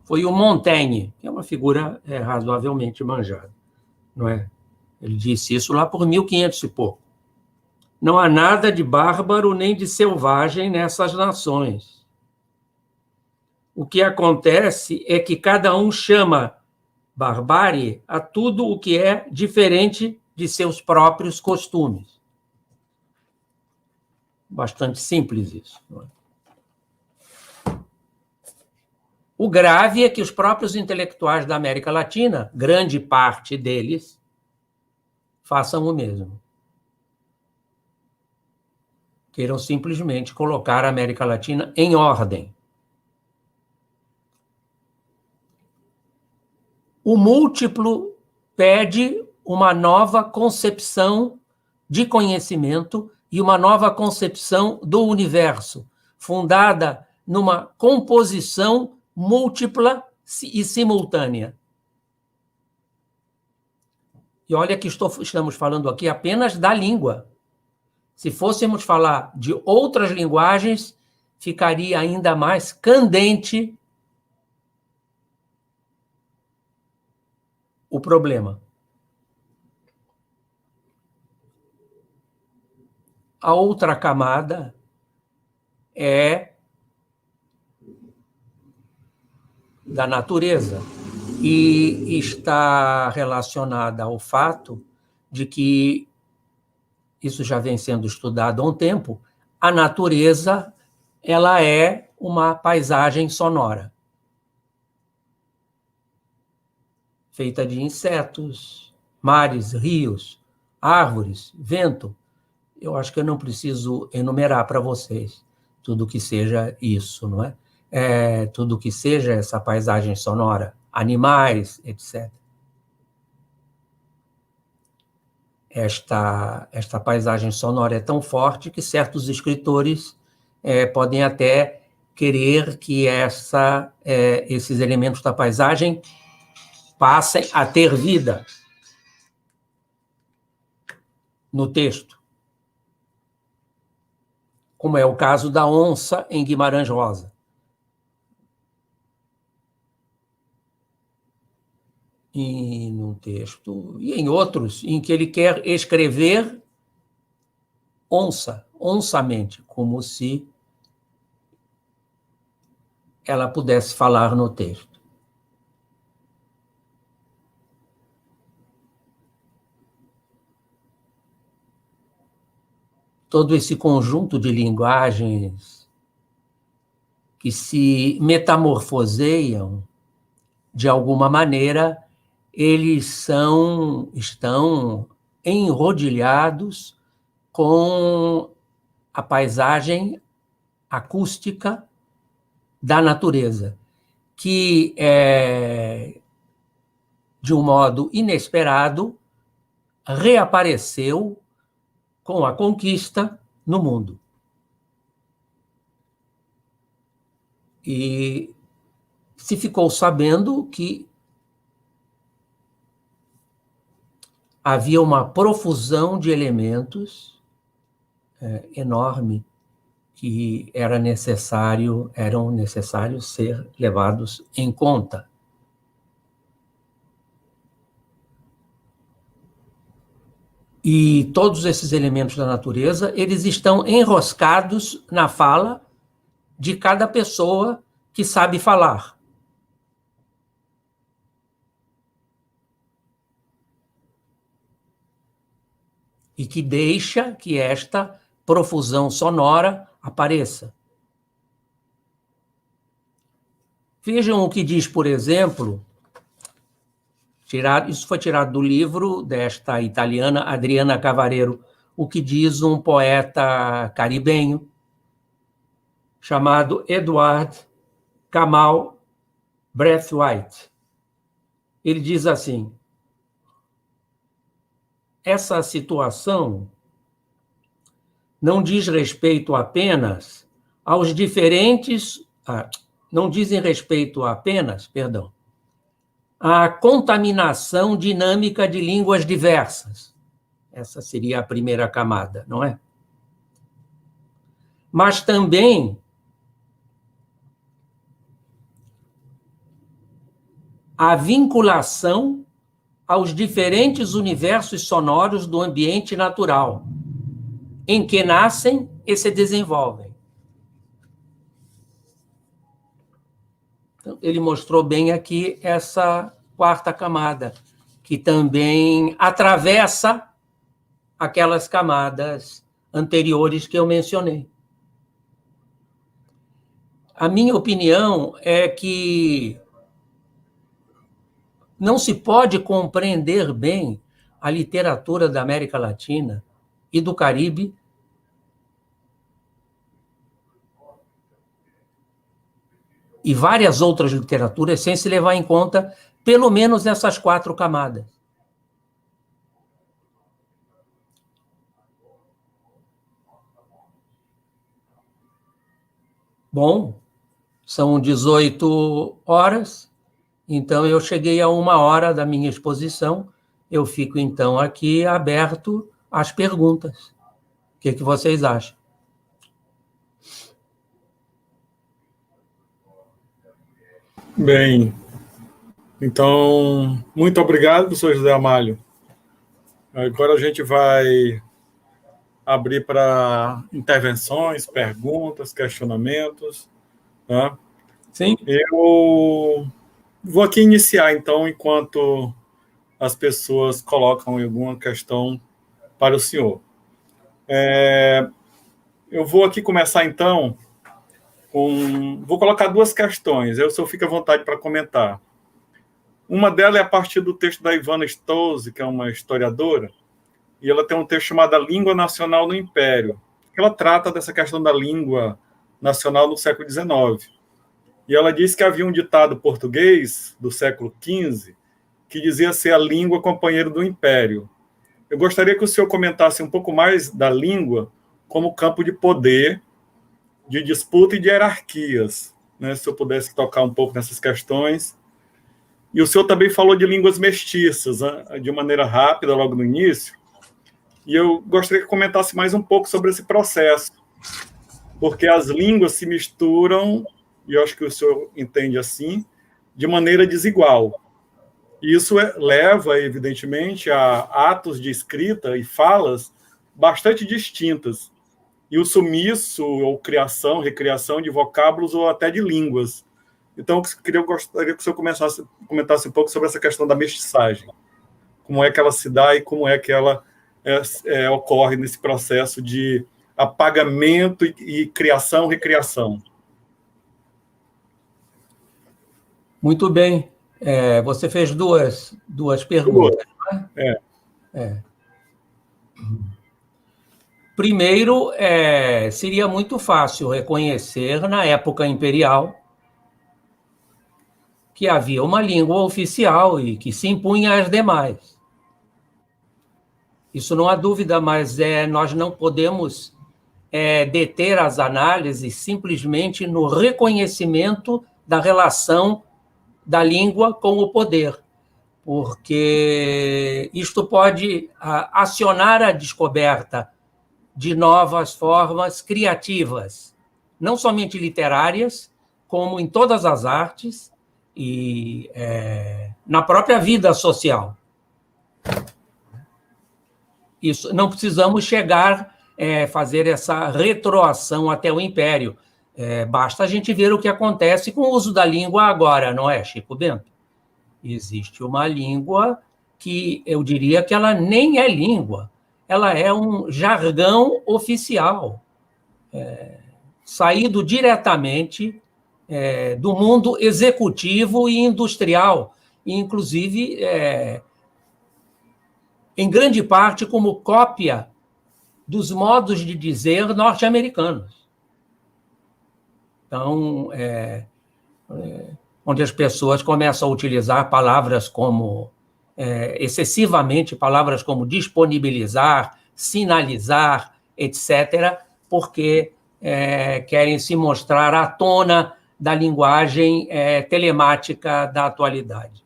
Foi o Montaigne, que é uma figura razoavelmente manjada, não é? Ele disse isso lá por 1500 e pouco. Não há nada de bárbaro nem de selvagem nessas nações. O que acontece é que cada um chama barbárie a tudo o que é diferente de seus próprios costumes. Bastante simples isso, não é? O grave é que os próprios intelectuais da América Latina, grande parte deles, façam o mesmo. Queiram simplesmente colocar a América Latina em ordem. O múltiplo pede uma nova concepção de conhecimento e uma nova concepção do universo, fundada numa composição múltipla e simultânea. E olha que estamos falando aqui apenas da língua. Se fôssemos falar de outras linguagens, ficaria ainda mais candente o problema. A outra camada é da natureza e está relacionada ao fato de que, isso já vem sendo estudado há um tempo, a natureza ela é uma paisagem sonora, feita de insetos, mares, rios, árvores, vento. Eu acho que eu não preciso enumerar para vocês tudo que seja isso, não é? Tudo que seja essa paisagem sonora, animais, etc. Esta paisagem sonora é tão forte que certos escritores podem até querer que esses elementos da paisagem passem a ter vida no texto, como é o caso da onça em Guimarães Rosa. E num texto, e em outros, em que ele quer escrever onsamente, como se ela pudesse falar no texto. Todo esse conjunto de linguagens que se metamorfoseiam de alguma maneira, eles estão enrodilhados com a paisagem acústica da natureza, que, de um modo inesperado, reapareceu com a conquista no mundo. E se ficou sabendo que havia uma profusão de elementos enorme que eram necessários ser levados em conta. E todos esses elementos da natureza, eles estão enroscados na fala de cada pessoa que sabe falar. E que deixa que esta profusão sonora apareça. Vejam o que diz, por exemplo, isso foi tirado do livro desta italiana Adriana Cavarero, o que diz um poeta caribenho chamado Edward Kamal Braithwaite. Ele diz assim: essa situação não diz respeito apenas aos diferentes... não dizem respeito apenas, à contaminação dinâmica de línguas diversas. Essa seria a primeira camada, não é? Mas também a vinculação aos diferentes universos sonoros do ambiente natural, em que nascem e se desenvolvem. Então, ele mostrou bem aqui essa quarta camada, que também atravessa aquelas camadas anteriores que eu mencionei. A minha opinião é que não se pode compreender bem a literatura da América Latina e do Caribe e várias outras literaturas sem se levar em conta pelo menos essas quatro camadas. Bom, são 18 horas, então eu cheguei a 1 hora da minha exposição. Eu fico, então, aqui aberto às perguntas. O que vocês acham? Bem, então, muito obrigado, professor José Amalio. Agora a gente vai abrir para intervenções, perguntas, questionamentos. Tá? Sim. Eu vou aqui iniciar, então, enquanto as pessoas colocam alguma questão para o senhor. Eu vou aqui começar, então, vou colocar duas questões, o senhor fica à vontade para comentar. Uma delas é a partir do texto da Ivana Stolze, que é uma historiadora, e ela tem um texto chamado A Língua Nacional no Império, que ela trata dessa questão da língua nacional no século XIX. E ela diz que havia um ditado português do século XV que dizia ser a língua companheiro do império. Eu gostaria que o senhor comentasse um pouco mais da língua como campo de poder, de disputa e de hierarquias, né? Se eu pudesse tocar um pouco nessas questões. E o senhor também falou de línguas mestiças, né? De maneira rápida, logo no início. E eu gostaria que comentasse mais um pouco sobre esse processo, porque as línguas se misturam, e eu acho que o senhor entende assim, de maneira desigual. E isso leva, evidentemente, a atos de escrita e falas bastante distintas. E o sumiço, ou criação, recriação de vocábulos ou até de línguas. Então, eu gostaria que o senhor comentasse um pouco sobre essa questão da mestiçagem. Como é que ela se dá e como é que ela ocorre nesse processo de apagamento e criação, recriação. Muito bem. Você fez duas perguntas. Né? Primeiro, seria muito fácil reconhecer, na época imperial, que havia uma língua oficial e que se impunha às demais. Isso não há dúvida, mas nós não podemos deter as análises simplesmente no reconhecimento da relação da língua com o poder, porque isto pode acionar a descoberta de novas formas criativas, não somente literárias, como em todas as artes e na própria vida social. Isso, não precisamos chegar fazer essa retroação até o Império. Basta a gente ver o que acontece com o uso da língua agora, não é, Chico Bento? Existe uma língua que eu diria que ela nem é língua, ela é um jargão oficial, saído diretamente do mundo executivo e industrial, e inclusive, em grande parte, como cópia dos modos de dizer norte-americanos. Então, onde as pessoas começam a utilizar palavras como, excessivamente, palavras como disponibilizar, sinalizar, etc., porque querem se mostrar à tona da linguagem telemática da atualidade.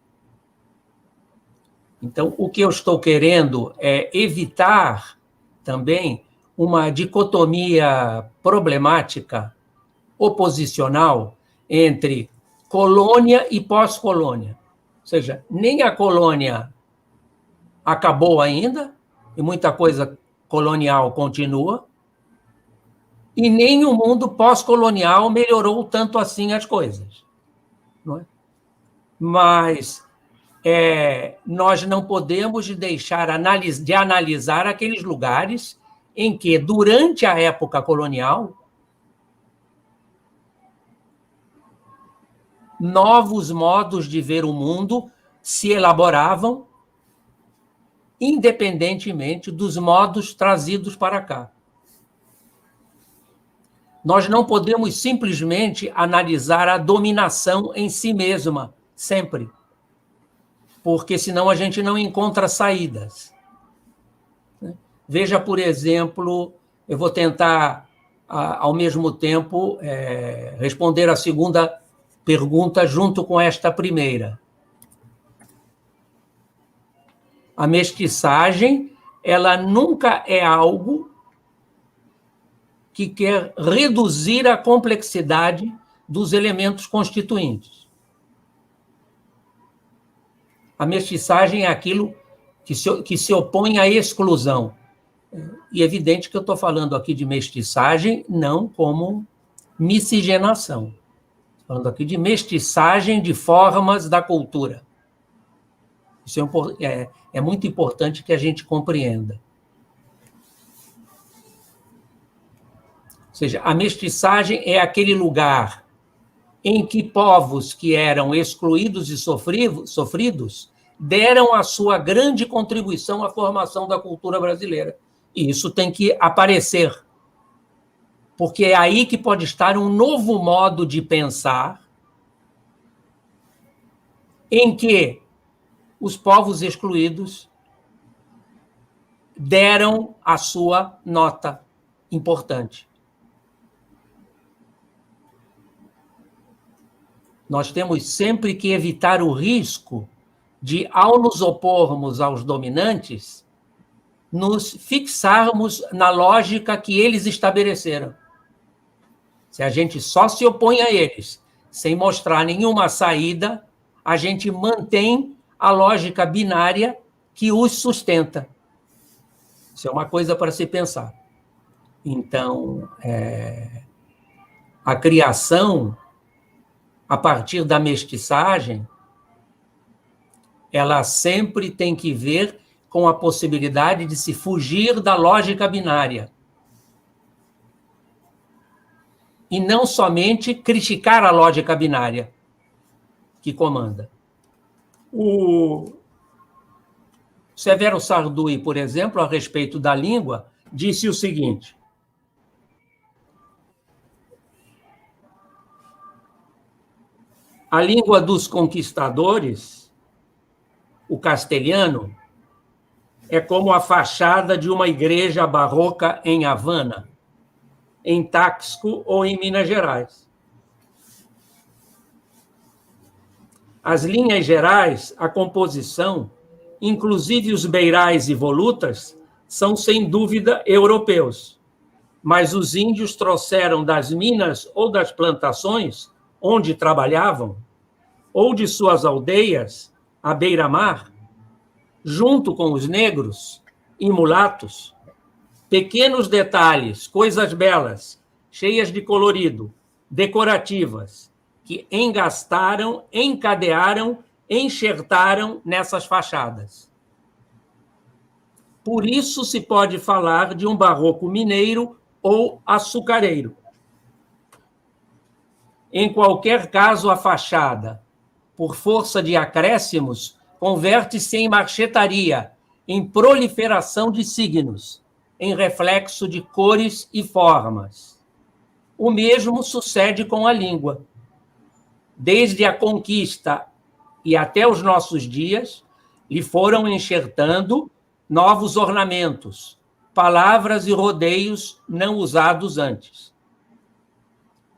Então, o que eu estou querendo é evitar também uma dicotomia problemática, oposicional, entre colônia e pós-colônia. Ou seja, nem a colônia acabou ainda, e muita coisa colonial continua, e nem o mundo pós-colonial melhorou tanto assim as coisas. Não é? Mas nós não podemos deixar de analisar aqueles lugares em que, durante a época colonial, novos modos de ver o mundo se elaboravam, independentemente dos modos trazidos para cá. Nós não podemos simplesmente analisar a dominação em si mesma, sempre, porque senão a gente não encontra saídas. Veja, por exemplo, eu vou tentar, ao mesmo tempo, responder a segunda pergunta junto com esta primeira. A mestiçagem, ela nunca é algo que quer reduzir a complexidade dos elementos constituintes. A mestiçagem é aquilo que se opõe à exclusão. E é evidente que eu estou falando aqui de mestiçagem não como miscigenação. Estou falando aqui de mestiçagem de formas da cultura. Isso é muito importante que a gente compreenda. Ou seja, a mestiçagem é aquele lugar em que povos que eram excluídos e sofridos deram a sua grande contribuição à formação da cultura brasileira. E isso tem que aparecer, porque é aí que pode estar um novo modo de pensar em que os povos excluídos deram a sua nota importante. Nós temos sempre que evitar o risco de, ao nos opormos aos dominantes, nos fixarmos na lógica que eles estabeleceram. Se a gente só se opõe a eles, sem mostrar nenhuma saída, a gente mantém a lógica binária que os sustenta. Isso é uma coisa para se pensar. Então, a criação, a partir da mestiçagem, ela sempre tem que ver com a possibilidade de se fugir da lógica binária. E não somente criticar a lógica binária que comanda. O Severo Sarduy, por exemplo, a respeito da língua, disse o seguinte: a língua dos conquistadores, o castelhano, é como a fachada de uma igreja barroca em Havana, em Taxco ou em Minas Gerais. As linhas gerais, a composição, inclusive os beirais e volutas, são sem dúvida europeus, mas os índios trouxeram das minas ou das plantações onde trabalhavam, ou de suas aldeias à beira-mar, junto com os negros e mulatos, pequenos detalhes, coisas belas, cheias de colorido, decorativas, que engastaram, encadearam, enxertaram nessas fachadas. Por isso se pode falar de um barroco mineiro ou açucareiro. Em qualquer caso, a fachada, por força de acréscimos, converte-se em marchetaria, em proliferação de signos, em reflexo de cores e formas. O mesmo sucede com a língua. Desde a conquista e até os nossos dias, lhe foram enxertando novos ornamentos, palavras e rodeios não usados antes.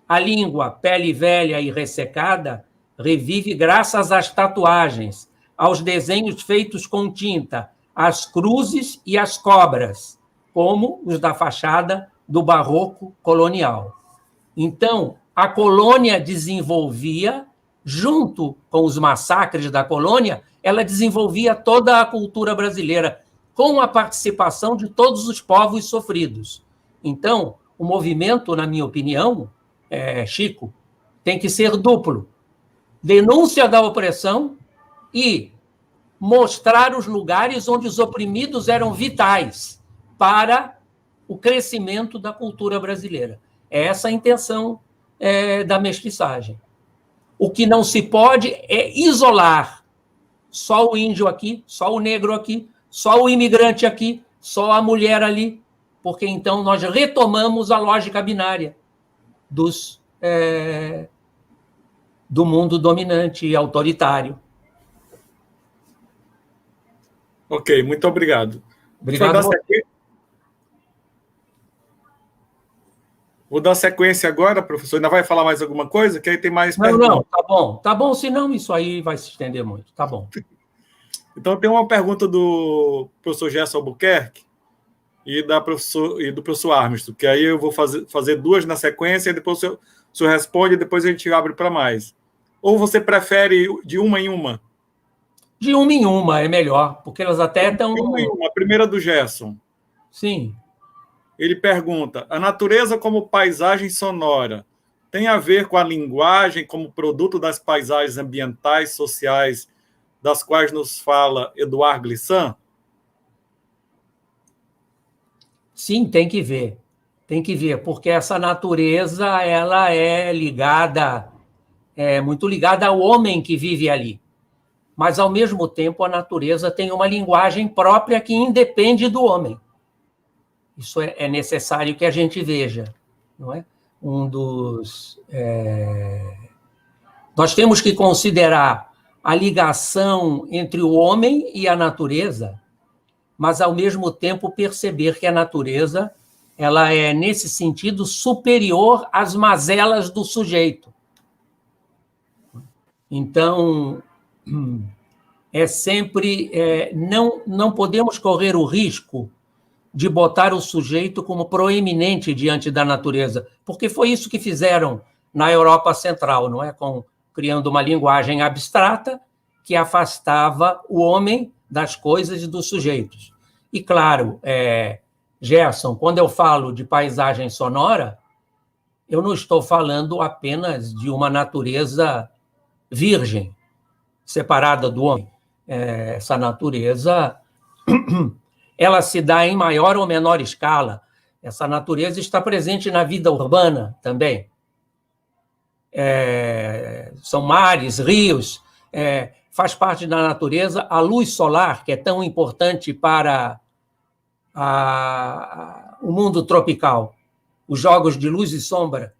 A língua, pele velha e ressecada, revive graças às tatuagens, aos desenhos feitos com tinta, às cruzes e às cobras, como os da fachada do barroco colonial. Então, a colônia desenvolvia, junto com os massacres da colônia, ela desenvolvia toda a cultura brasileira, com a participação de todos os povos sofridos. Então, o movimento, na minha opinião, Chico, tem que ser duplo. Denúncia da opressão e mostrar os lugares onde os oprimidos eram vitais para o crescimento da cultura brasileira. É essa a intenção da mestiçagem. O que não se pode é isolar só o índio aqui, só o negro aqui, só o imigrante aqui, só a mulher ali, porque então nós retomamos a lógica binária do mundo dominante e autoritário. Ok, muito obrigado. Obrigado. Vou dar sequência agora, professor. Ainda vai falar mais alguma coisa? Que aí tem mais perguntas. Não, tá bom. Tá bom, senão isso aí vai se estender muito. Tá bom. Então, tem uma pergunta do professor Gerson Albuquerque e do professor Armstrong, que aí eu vou fazer duas na sequência, e depois o senhor responde e depois a gente abre para mais. Ou você prefere de uma em uma? De uma em uma é melhor, porque elas até estão... De uma em uma. A primeira do Gerson. Sim. Ele pergunta: a natureza como paisagem sonora tem a ver com a linguagem como produto das paisagens ambientais, sociais, das quais nos fala Eduard Glissant? Sim, tem que ver. Tem que ver, porque essa natureza ela é ligada, muito ligada ao homem que vive ali. Mas, ao mesmo tempo, a natureza tem uma linguagem própria que independe do homem. Isso é necessário que a gente veja, não é? Nós temos que considerar a ligação entre o homem e a natureza, mas, ao mesmo tempo, perceber que a natureza ela é, nesse sentido, superior às mazelas do sujeito. Então, não podemos correr o risco de botar o sujeito como proeminente diante da natureza, porque foi isso que fizeram na Europa Central, não é? Criando uma linguagem abstrata que afastava o homem das coisas e dos sujeitos. E, claro, Gerson, quando eu falo de paisagem sonora, eu não estou falando apenas de uma natureza virgem, separada do homem. Essa natureza ela se dá em maior ou menor escala. Essa natureza está presente na vida urbana também. São mares, rios, faz parte da natureza a luz solar, que é tão importante para o mundo tropical. Os jogos de luz e sombra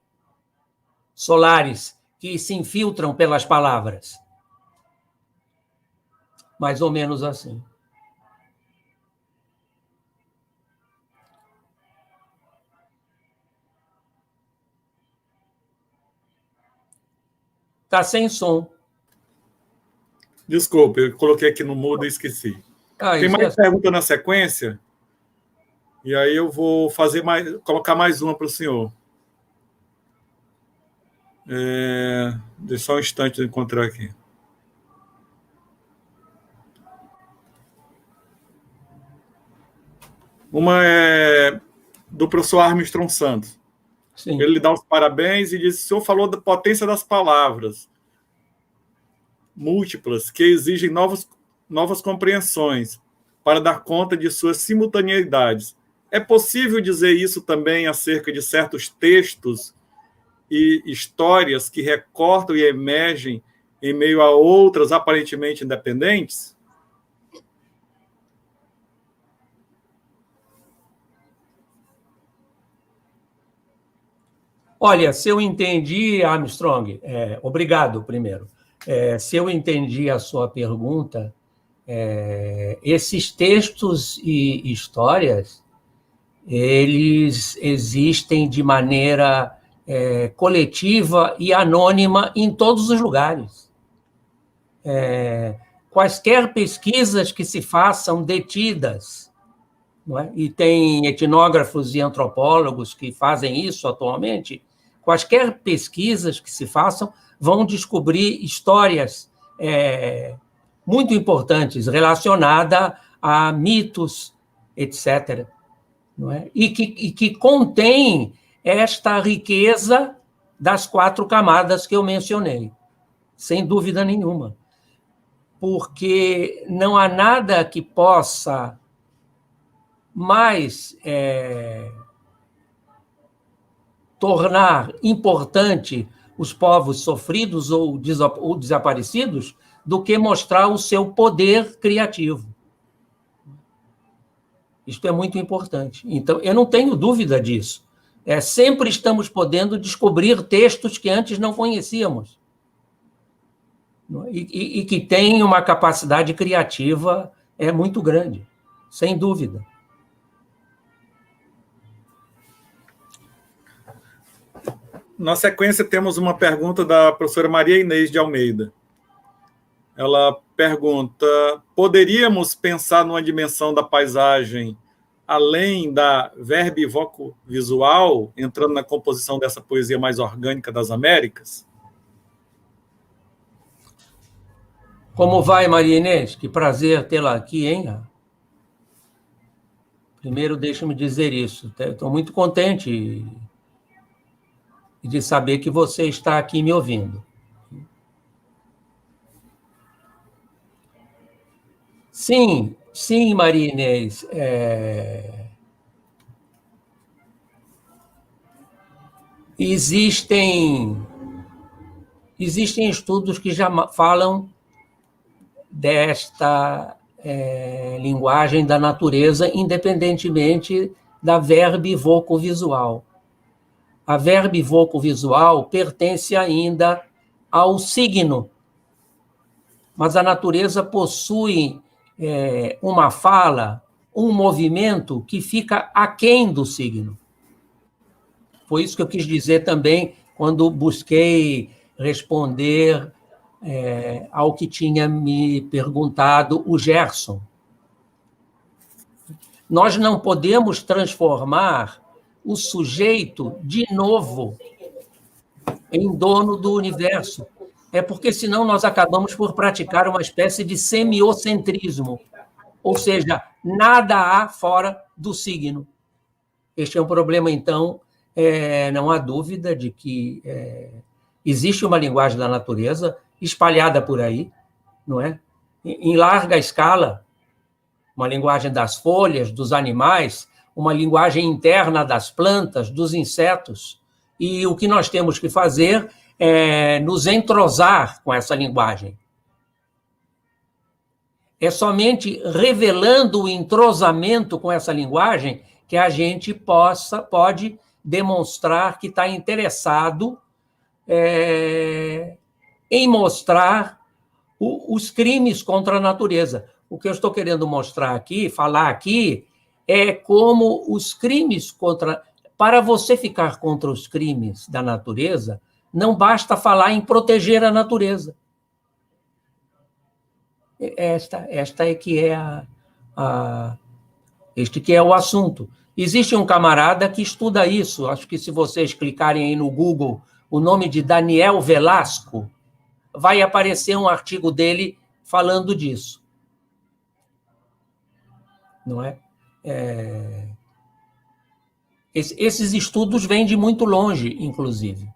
solares que se infiltram pelas palavras. Mais ou menos assim. Está sem som. Desculpe, eu coloquei aqui no mudo e esqueci. Tem mais pergunta na sequência? E aí eu vou colocar mais uma para o senhor. Deixa só um instante eu encontrar aqui. Uma é do professor Armstrong Santos. Sim. Ele lhe dá os parabéns e diz: o senhor falou da potência das palavras múltiplas que exigem novas compreensões para dar conta de suas simultaneidades. É possível dizer isso também acerca de certos textos e histórias que recortam e emergem em meio a outras aparentemente independentes? Olha, se eu entendi, Armstrong, obrigado primeiro. Se eu entendi a sua pergunta, esses textos e histórias, eles existem de maneira coletiva e anônima em todos os lugares. Quaisquer pesquisas que se façam detidas, não é? E tem etnógrafos e antropólogos que fazem isso atualmente, quaisquer pesquisas que se façam vão descobrir histórias muito importantes relacionadas a mitos, etc. Não é? E que contém esta riqueza das 4 camadas que eu mencionei, sem dúvida nenhuma. Porque não há nada que possa mais tornar importante os povos sofridos ou desaparecidos do que mostrar o seu poder criativo. Isto é muito importante. Então, eu não tenho dúvida disso. Sempre estamos podendo descobrir textos que antes não conhecíamos. E que têm uma capacidade criativa muito grande, sem dúvida. Na sequência, temos uma pergunta da professora Maria Inês de Almeida. Ela pergunta: poderíamos pensar numa dimensão da paisagem além da verbo-visual, entrando na composição dessa poesia mais orgânica das Américas? Como vai, Maria Inês? Que prazer tê-la aqui, hein? Primeiro, deixe-me dizer isso. Estou muito contente de saber que você está aqui me ouvindo. Sim, sim, Maria Inês. Existem estudos que já falam desta linguagem da natureza, independentemente da verbivocovisual. A verbivocovisual pertence ainda ao signo, mas a natureza possui uma fala, um movimento que fica aquém do signo. Foi isso que eu quis dizer também quando busquei responder ao que tinha me perguntado o Gerson. Nós não podemos transformar o sujeito de novo em dono do universo. Porque senão nós acabamos por praticar uma espécie de semiocentrismo, ou seja, nada há fora do signo. Este é um problema, então, não há dúvida de que existe uma linguagem da natureza espalhada por aí, não é? Em larga escala, uma linguagem das folhas, dos animais, uma linguagem interna das plantas, dos insetos, e o que nós temos que fazer é nos entrosar com essa linguagem. É somente revelando o entrosamento com essa linguagem que a gente pode demonstrar que está interessado em mostrar os crimes contra a natureza. O que eu estou querendo mostrar aqui, falar aqui, é como os crimes contra... Para você ficar contra os crimes da natureza, não basta falar em proteger a natureza. Esta é que é este que é o assunto. Existe um camarada que estuda isso. Acho que se vocês clicarem aí no Google o nome de Daniel Velasco, vai aparecer um artigo dele falando disso. Não é? Esses estudos vêm de muito longe, inclusive,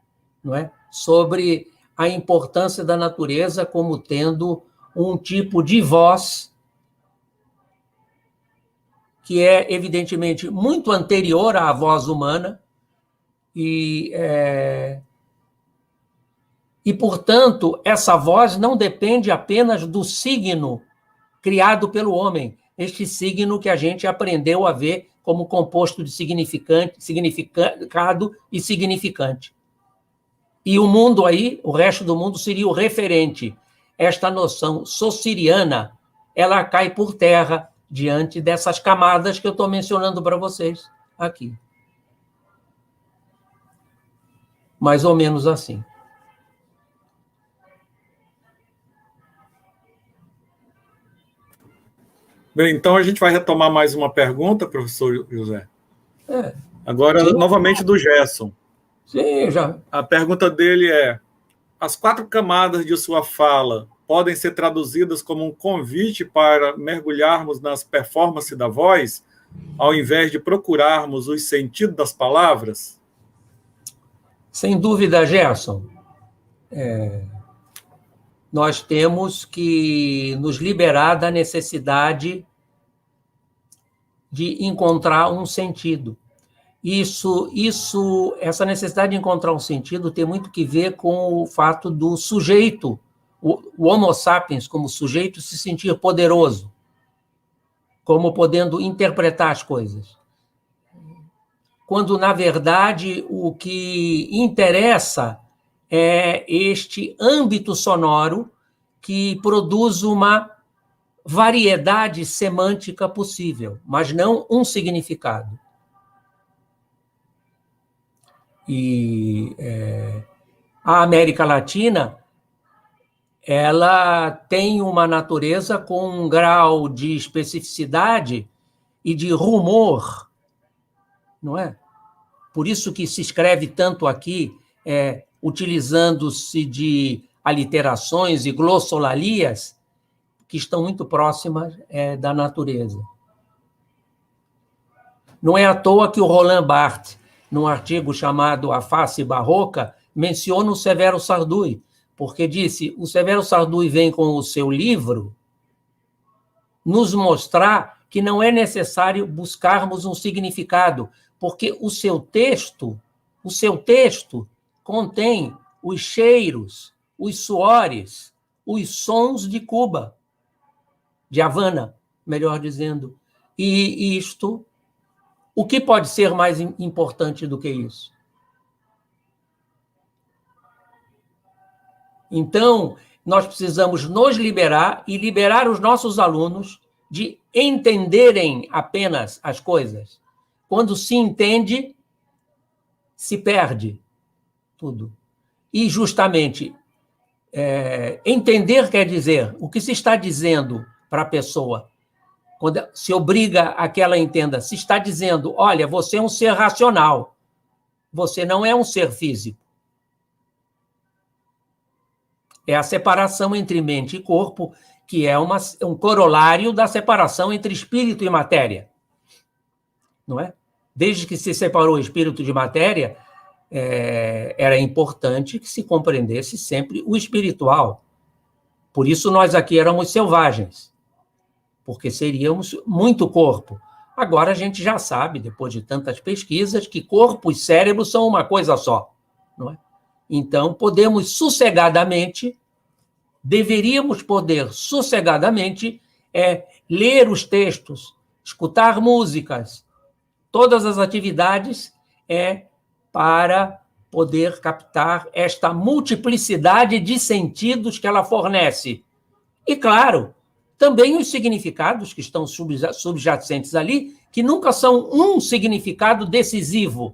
não é? Sobre a importância da natureza como tendo um tipo de voz que é, evidentemente, muito anterior à voz humana e, portanto, essa voz não depende apenas do signo criado pelo homem, este signo que a gente aprendeu a ver como composto de significado e significante. E o mundo aí, o resto do mundo, seria o referente. Esta noção sociriana, ela cai por terra diante dessas camadas que eu estou mencionando para vocês aqui. Mais ou menos assim. Bem, então a gente vai retomar mais uma pergunta, professor José. Agora, sim, novamente do Gerson. Sim, já. A pergunta dele é: as 4 camadas de sua fala podem ser traduzidas como um convite para mergulharmos nas performances da voz, ao invés de procurarmos os sentidos das palavras? Sem dúvida, Gerson. Nós temos que nos liberar da necessidade de encontrar um sentido. Essa necessidade de encontrar um sentido tem muito que ver com o fato do sujeito, o Homo sapiens como sujeito, se sentir poderoso, como podendo interpretar as coisas. Quando, na verdade, o que interessa é este âmbito sonoro que produz uma variedade semântica possível, mas não um significado. E a América Latina, ela tem uma natureza com um grau de especificidade e de rumor, não é? Por isso que se escreve tanto aqui, utilizando-se de aliterações e glossolalias que estão muito próximas da natureza. Não é à toa que o Roland Barthes, num artigo chamado A Face Barroca, menciona o Severo Sarduy, porque disse, o Severo Sarduy vem com o seu livro nos mostrar que não é necessário buscarmos um significado, porque o seu texto contém os cheiros, os suores, os sons de Cuba, de Havana, melhor dizendo. E isto, o que pode ser mais importante do que isso? Então, nós precisamos nos liberar e liberar os nossos alunos de entenderem apenas as coisas. Quando se entende, se perde tudo. E, justamente, entender quer dizer o que se está dizendo para a pessoa. Quando se obriga a que ela entenda, se está dizendo, olha, você é um ser racional, você não é um ser físico. É a separação entre mente e corpo, que é um corolário da separação entre espírito e matéria. Não é? Desde que se separou espírito de matéria, era importante que se compreendesse sempre o espiritual. Por isso nós aqui éramos selvagens, porque seríamos muito corpo. Agora a gente já sabe, depois de tantas pesquisas, que corpo e cérebro são uma coisa só. Não é? Então, deveríamos poder sossegadamente ler os textos, escutar músicas, todas as atividades para poder captar esta multiplicidade de sentidos que ela fornece. E, claro, também os significados que estão subjacentes ali, que nunca são um significado decisivo.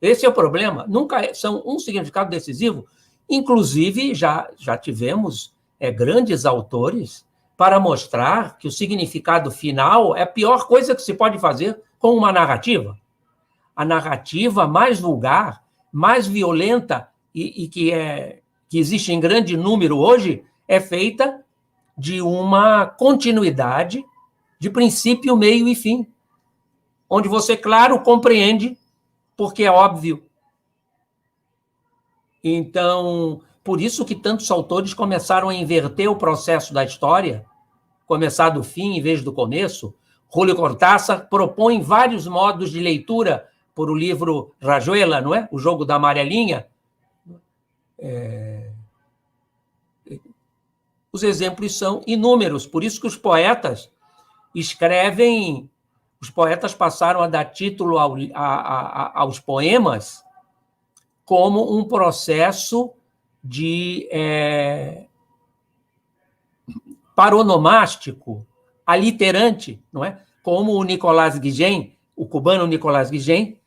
Esse é o problema, nunca são um significado decisivo. Inclusive, já tivemos grandes autores para mostrar que o significado final é a pior coisa que se pode fazer com uma narrativa. A narrativa mais vulgar, mais violenta e que existe em grande número hoje, é feita de uma continuidade de princípio, meio e fim, onde você, claro, compreende, porque é óbvio. Então, por isso que tantos autores começaram a inverter o processo da história, começar do fim em vez do começo. Julio Cortázar propõe vários modos de leitura por o livro Rayuela, não é? O Jogo da Amarelinha. Os exemplos são inúmeros, por isso que os poetas passaram a dar título aos poemas como um processo de paronomástico, aliterante, não é? Como o Nicolás Guillén, o cubano Nicolás Guillén,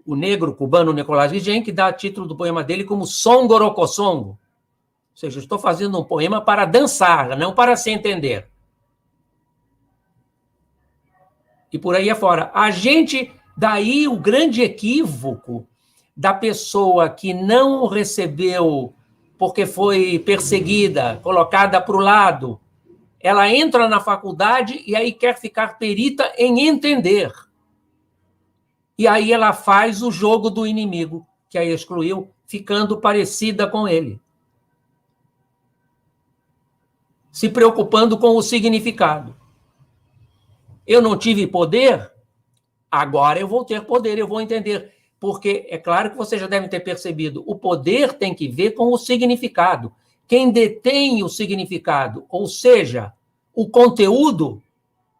o negro cubano Nicolás Guillén, que dá título do poema dele como Songorocosongo. Ou seja, estou fazendo um poema para dançar, não para se entender. E por aí afora. Daí o grande equívoco da pessoa que não recebeu porque foi perseguida, colocada para o lado, ela entra na faculdade e aí quer ficar perita em entender. E aí ela faz o jogo do inimigo, que a excluiu, ficando parecida com ele. Se preocupando com o significado. Eu não tive poder, agora eu vou ter poder, eu vou entender. Porque é claro que vocês já devem ter percebido, o poder tem que ver com o significado. Quem detém o significado, ou seja, o conteúdo,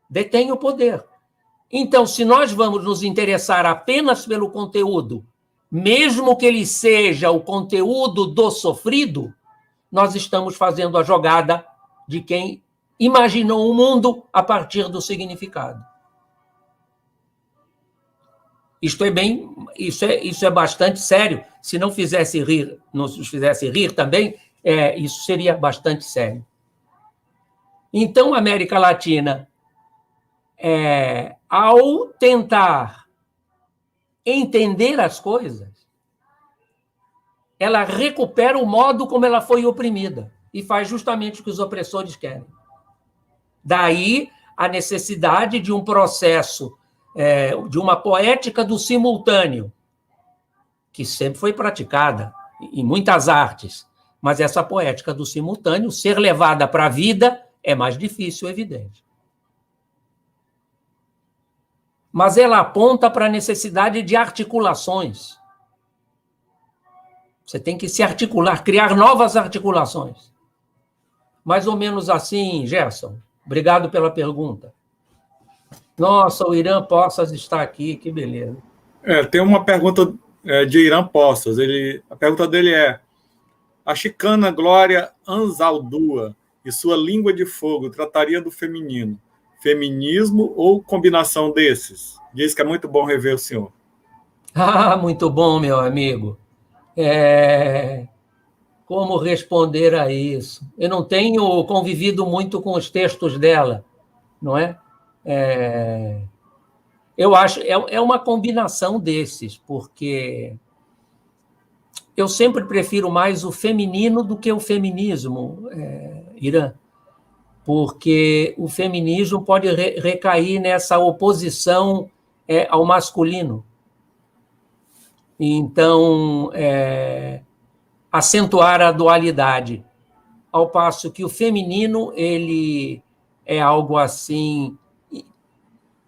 detém o poder. Então, se nós vamos nos interessar apenas pelo conteúdo, mesmo que ele seja o conteúdo do sofrido, nós estamos fazendo a jogada de quem imaginou o mundo a partir do significado. Isso é bastante sério. Se não nos fizesse rir também, isso seria bastante sério. Então, a América Latina, ao tentar entender as coisas, ela recupera o modo como ela foi oprimida e faz justamente o que os opressores querem. Daí a necessidade de um processo de uma poética do simultâneo, que sempre foi praticada em muitas artes, mas essa poética do simultâneo, ser levada para a vida, é mais difícil, é evidente. Mas ela aponta para a necessidade de articulações. Você tem que se articular, criar novas articulações. Mais ou menos assim, Gerson. Obrigado pela pergunta. Nossa, o Irã Poças está aqui, que beleza. Tem uma pergunta de Irã Poças. A pergunta dele é: a chicana Glória Anzaldúa e sua língua de fogo trataria do feminino, feminismo ou combinação desses? Diz que é muito bom rever o senhor. Muito bom, meu amigo. Como responder a isso? Eu não tenho convivido muito com os textos dela, não é? Eu acho é uma combinação desses, porque eu sempre prefiro mais o feminino do que o feminismo, Irã, porque o feminismo pode recair nessa oposição ao masculino. Então, acentuar a dualidade, ao passo que o feminino ele é algo assim,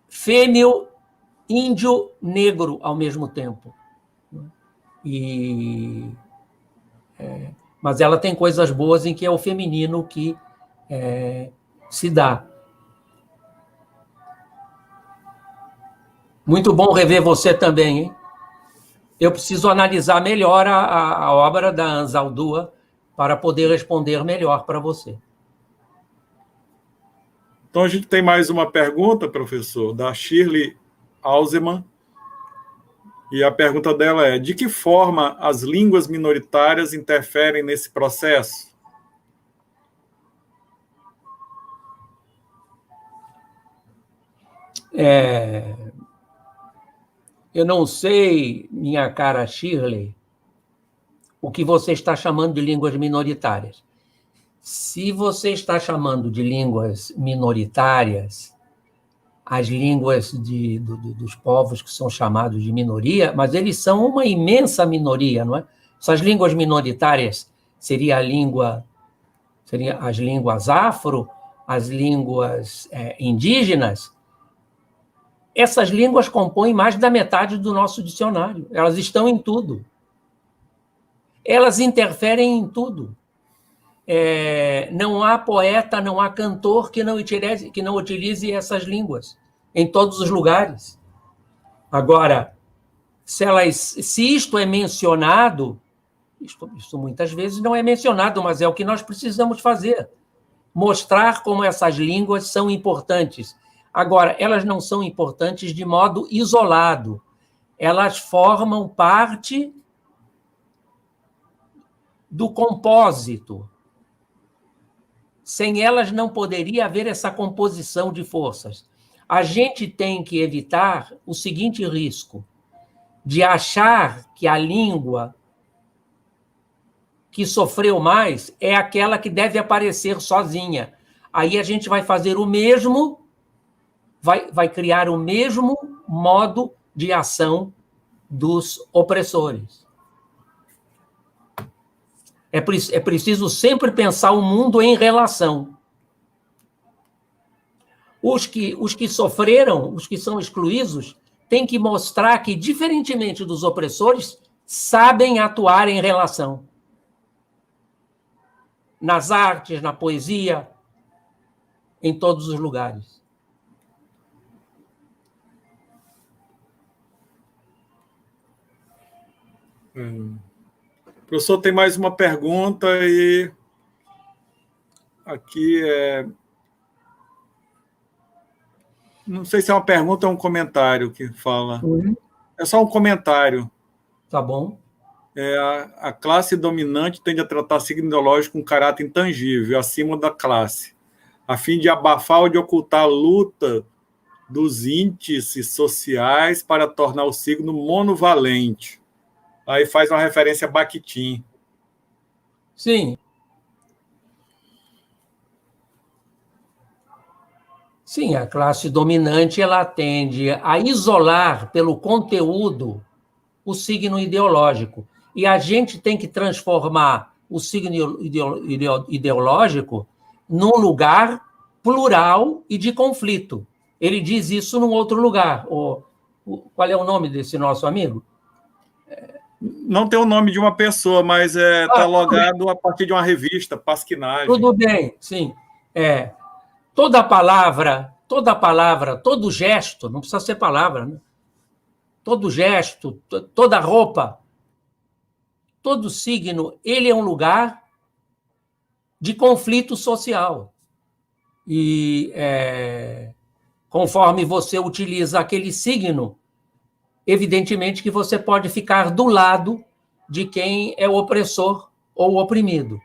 fêmeo, índio, negro ao mesmo tempo. Mas ela tem coisas boas em que é o feminino que se dá. Muito bom rever você também, hein? Eu preciso analisar melhor a obra da Anzaldúa para poder responder melhor para você. Então, a gente tem mais uma pergunta, professor, da Shirley Alzeman. E a pergunta dela é: de que forma as línguas minoritárias interferem nesse processo? Eu não sei, minha cara Shirley, o que você está chamando de línguas minoritárias. Se você está chamando de línguas minoritárias as línguas dos povos que são chamados de minoria, mas eles são uma imensa minoria, não é? Essas línguas minoritárias seriam as línguas afro, as línguas indígenas. Essas línguas compõem mais da metade do nosso dicionário. Elas estão em tudo. Elas interferem em tudo. Não há poeta, não há cantor que não utilize essas línguas em todos os lugares. Agora, se isto é mencionado, isto muitas vezes não é mencionado, mas é o que nós precisamos fazer. Mostrar como essas línguas são importantes. Agora, elas não são importantes de modo isolado. Elas formam parte do compósito. Sem elas não poderia haver essa composição de forças. A gente tem que evitar o seguinte risco, de achar que a língua que sofreu mais é aquela que deve aparecer sozinha. Aí a gente vai fazer o mesmo, vai criar o mesmo modo de ação dos opressores. É preciso sempre pensar o mundo em relação. Os que sofreram, os que são excluídos, têm que mostrar que, diferentemente dos opressores, sabem atuar em relação. Nas artes, na poesia, em todos os lugares. Professor, tem mais uma pergunta e aqui não sei se é uma pergunta ou um comentário que fala. É só um comentário. Tá bom. A classe dominante tende a tratar signo ideológico com caráter intangível, acima da classe, a fim de abafar ou de ocultar a luta dos índices sociais para tornar o signo monovalente. Aí faz uma referência a Bakhtin. Sim. Sim, a classe dominante ela tende a isolar pelo conteúdo o signo ideológico. E a gente tem que transformar o signo ideológico num lugar plural e de conflito. Ele diz isso num outro lugar. Qual é o nome desse nosso amigo? Não tem o nome de uma pessoa, mas está logado a partir de uma revista, Pasquinagem. Tudo bem, sim. Toda palavra, todo gesto, não precisa ser palavra, né? Todo gesto, toda roupa, todo signo, ele é um lugar de conflito social. E conforme você utiliza aquele signo, evidentemente que você pode ficar do lado de quem é o opressor ou o oprimido.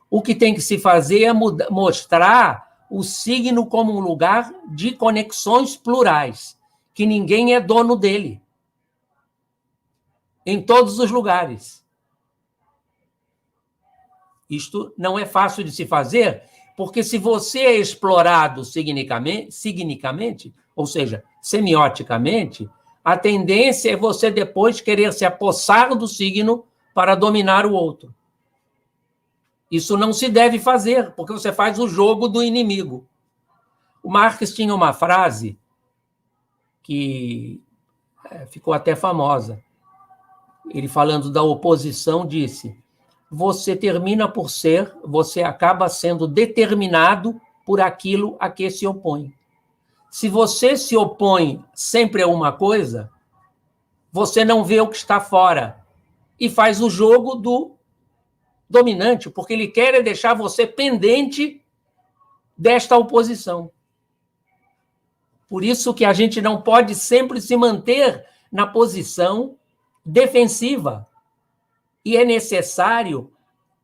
O que tem que se fazer é mostrar o signo como um lugar de conexões plurais, que ninguém é dono dele, em todos os lugares. Isto não é fácil de se fazer, porque se você é explorado signicamente, ou seja, semioticamente, a tendência é você depois querer se apossar do signo para dominar o outro. Isso não se deve fazer, porque você faz o jogo do inimigo. O Marx tinha uma frase que ficou até famosa. Ele, falando da oposição, disse: você termina por ser, você acaba sendo determinado por aquilo a que se opõe. Se você se opõe sempre a uma coisa, você não vê o que está fora e faz o jogo do dominante, porque ele quer deixar você pendente desta oposição. Por isso que a gente não pode sempre se manter na posição defensiva. E é necessário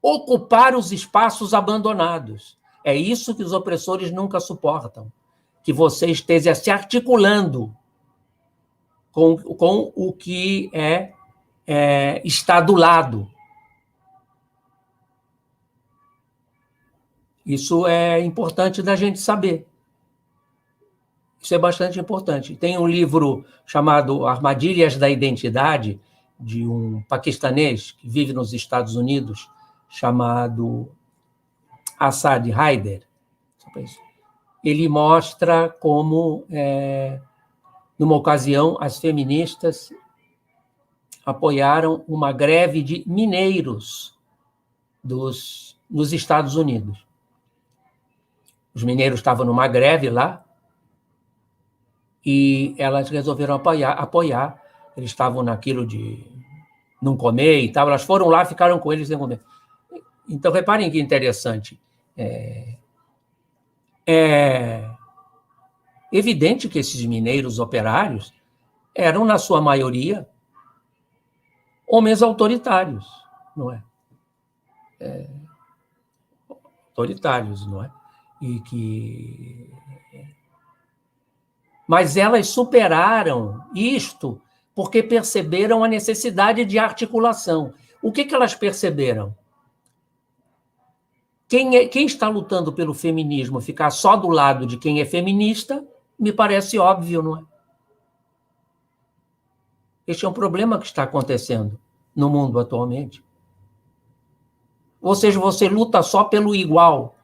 ocupar os espaços abandonados. É isso que os opressores nunca suportam. Que você esteja se articulando com o que está do lado. Isso é importante da gente saber. Isso é bastante importante. Tem um livro chamado Armadilhas da Identidade, de um paquistanês que vive nos Estados Unidos, chamado Assad Haider. Ele mostra como, numa ocasião, as feministas apoiaram uma greve de mineiros nos Estados Unidos. Os mineiros estavam numa greve lá e elas resolveram apoiar. Eles estavam naquilo de não comer e tal. Elas foram lá, ficaram com eles sem comer. Então, reparem que interessante. É evidente que esses mineiros operários eram, na sua maioria, homens autoritários, não é? Autoritários, não é? Mas elas superaram isto porque perceberam a necessidade de articulação. O que elas perceberam? Quem está lutando pelo feminismo ficar só do lado de quem é feminista, me parece óbvio, não é? Este é um problema que está acontecendo no mundo atualmente. Ou seja, você luta só pelo igual.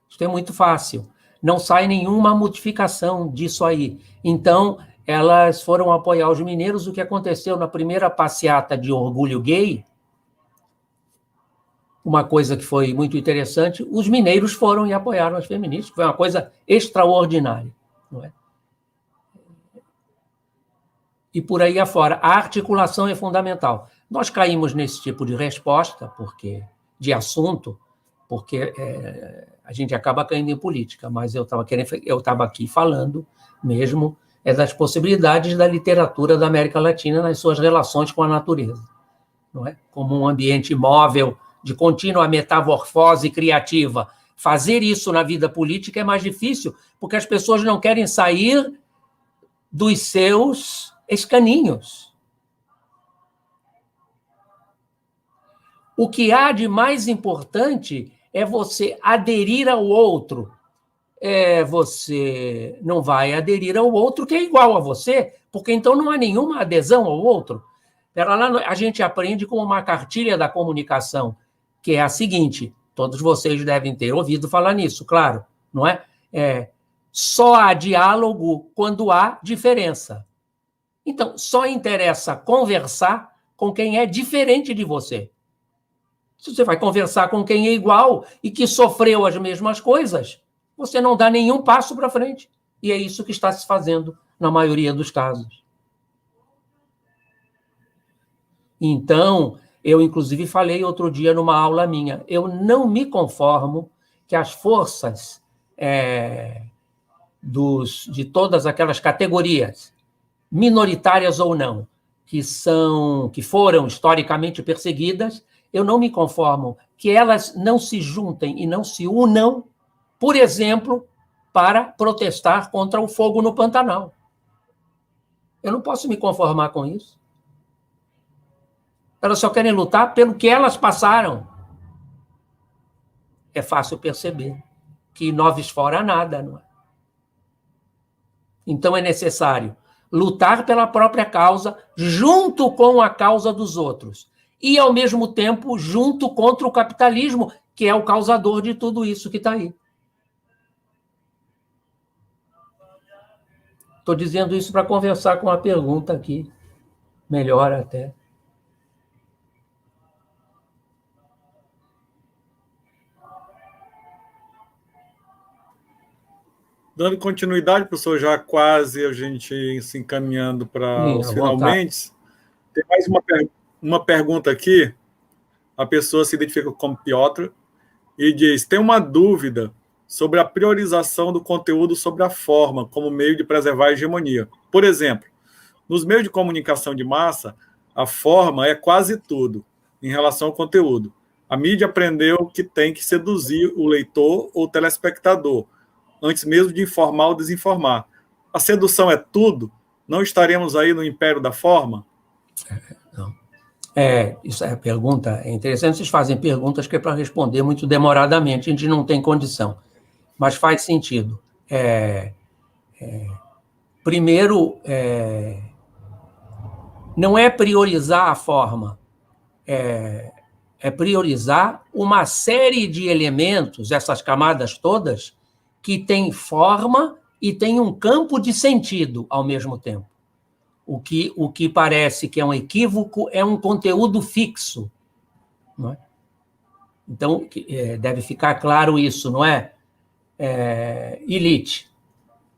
Isso é muito fácil. Não sai nenhuma modificação disso aí. Então, elas foram apoiar os mineiros. O que aconteceu na primeira passeata de orgulho gay, uma coisa que foi muito interessante, os mineiros foram e apoiaram as feministas. Foi uma coisa extraordinária, não é? E por aí afora. A articulação é fundamental. Nós caímos nesse tipo de resposta, de assunto, porque a gente acaba caindo em política, mas eu estava aqui falando mesmo das possibilidades da literatura da América Latina nas suas relações com a natureza, não é? Como um ambiente móvel de contínua metamorfose criativa. Fazer isso na vida política é mais difícil, porque as pessoas não querem sair dos seus escaninhos. O que há de mais importante é você aderir ao outro, você não vai aderir ao outro que é igual a você, porque então não há nenhuma adesão ao outro. Lá a gente aprende com uma cartilha da comunicação, que é a seguinte, todos vocês devem ter ouvido falar nisso, claro, não é? Só há diálogo quando há diferença. Então, só interessa conversar com quem é diferente de você. Se você vai conversar com quem é igual e que sofreu as mesmas coisas, você não dá nenhum passo para frente. E é isso que está se fazendo na maioria dos casos. Então, eu inclusive falei outro dia numa aula minha, eu não me conformo que as forças de todas aquelas categorias, minoritárias ou não, que foram historicamente perseguidas, eu não me conformo que elas não se juntem e não se unam, por exemplo, para protestar contra o fogo no Pantanal. Eu não posso me conformar com isso. Elas só querem lutar pelo que elas passaram. É fácil perceber que noves fora nada, não é? Então é necessário lutar pela própria causa, junto com a causa dos outros. E, ao mesmo tempo, junto contra o capitalismo, que é o causador de tudo isso que está aí. Estou dizendo isso para conversar com a pergunta aqui. Melhor até. Dando continuidade, professor, já quase a gente se encaminhando para os finalmente. Tem mais uma pergunta aqui. A pessoa se identifica como Piotr e diz: tem uma dúvida sobre a priorização do conteúdo sobre a forma como meio de preservar a hegemonia. Por exemplo, nos meios de comunicação de massa, a forma é quase tudo em relação ao conteúdo. A mídia aprendeu que tem que seduzir o leitor ou o telespectador, antes mesmo de informar ou desinformar. A sedução é tudo? Não estaremos aí no império da forma? Não. Isso é pergunta, é interessante, vocês fazem perguntas que é para responder muito demoradamente, a gente não tem condição, mas faz sentido. Primeiro, não é priorizar a forma, é priorizar uma série de elementos, essas camadas todas, que têm forma e têm um campo de sentido ao mesmo tempo. O que parece que é um equívoco é um conteúdo fixo. Não é? Então, deve ficar claro isso, não é? Elite.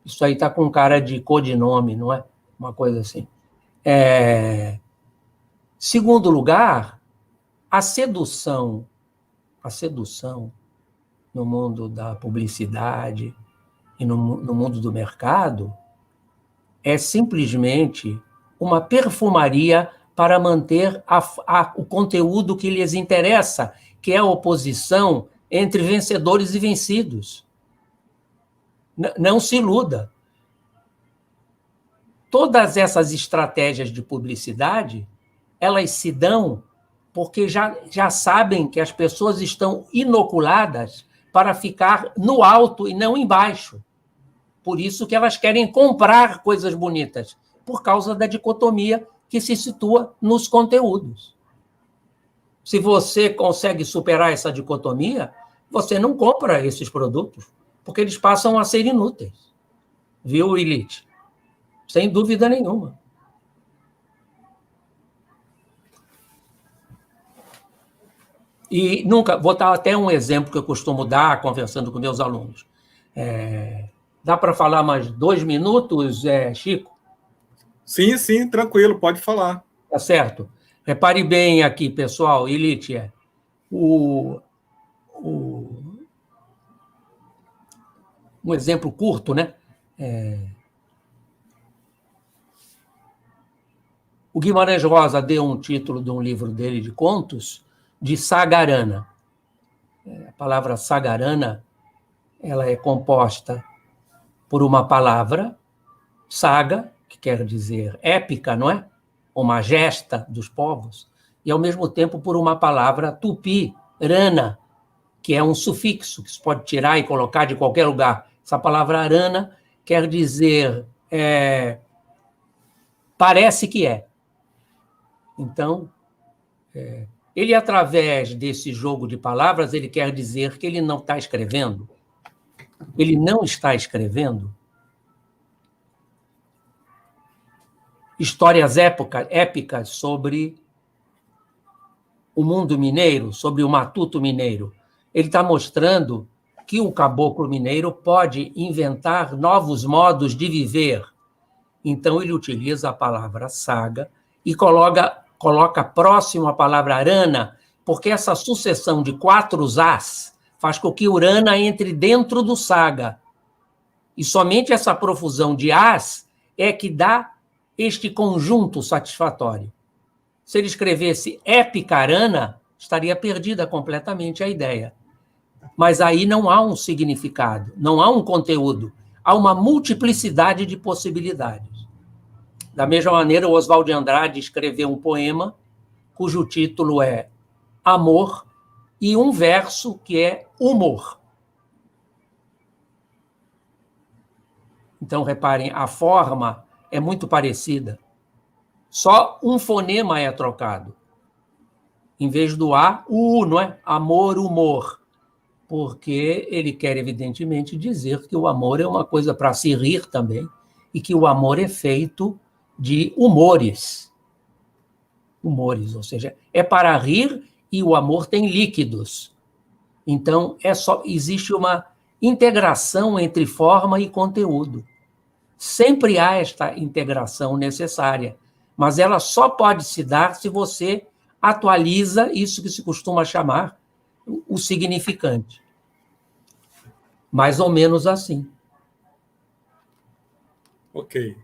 Isso aí está com cara de codinome, não é? Uma coisa assim. Segundo lugar, a sedução no mundo da publicidade e no mundo do mercado é simplesmente uma perfumaria para manter o conteúdo que lhes interessa, que é a oposição entre vencedores e vencidos. Não se iluda. Todas essas estratégias de publicidade, elas se dão porque já sabem que as pessoas estão inoculadas para ficar no alto e não embaixo. Por isso que elas querem comprar coisas bonitas, por causa da dicotomia que se situa nos conteúdos. Se você consegue superar essa dicotomia, você não compra esses produtos, porque eles passam a ser inúteis. Viu, Elite? Sem dúvida nenhuma. E nunca, vou dar até um exemplo que eu costumo dar conversando com meus alunos. Dá para falar mais 2 minutos, Chico? Sim, tranquilo, pode falar. Tá certo. Repare bem aqui, pessoal, Elite, um exemplo curto, né? O Guimarães Rosa deu um título de um livro dele de contos de Sagarana. A palavra Sagarana, ela é composta por uma palavra, saga, que quer dizer épica, não é? Uma gesta dos povos, e, ao mesmo tempo, por uma palavra tupi, rana, que é um sufixo, que se pode tirar e colocar de qualquer lugar, Essa palavra arana quer dizer parece que é. Então, ele, através desse jogo de palavras, ele quer dizer que ele não está escrevendo. Ele não está escrevendo histórias épicas sobre o mundo mineiro, sobre o matuto mineiro. Ele está mostrando que o caboclo mineiro pode inventar novos modos de viver. Então, ele utiliza a palavra saga e coloca próximo a palavra arana, porque essa sucessão de 4 as faz com que urana entre dentro do saga. E somente essa profusão de as é que dá este conjunto satisfatório. Se ele escrevesse épica-arana, estaria perdida completamente a ideia. Mas aí não há um significado, não há um conteúdo, há uma multiplicidade de possibilidades. Da mesma maneira, o Oswald de Andrade escreveu um poema cujo título é Amor e um verso que é Humor. Então, reparem, a forma é muito parecida. Só um fonema é trocado. Em vez do A, o U, não é? Amor, humor. Porque ele quer, evidentemente, dizer que o amor é uma coisa para se rir também e que o amor é feito de humores. Humores, ou seja, é para rir e o amor tem líquidos. Então, existe uma integração entre forma e conteúdo. Sempre há esta integração necessária, mas ela só pode se dar se você atualiza isso que se costuma chamar o significante. Mais ou menos assim. Ok.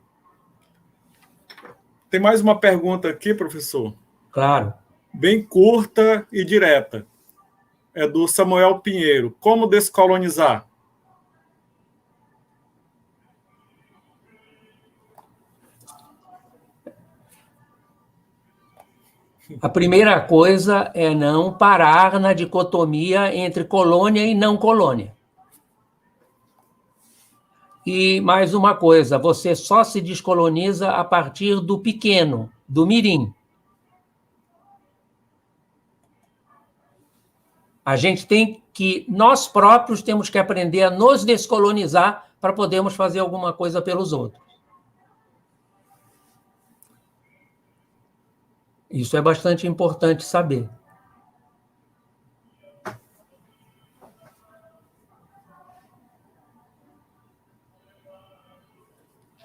Tem mais uma pergunta aqui, professor. Claro. Bem curta e direta. É do Samuel Pinheiro. Como descolonizar? A primeira coisa é não parar na dicotomia entre colônia e não colônia. E mais uma coisa, você só se descoloniza a partir do pequeno, do mirim. Nós próprios temos que aprender a nos descolonizar para podermos fazer alguma coisa pelos outros. Isso é bastante importante saber.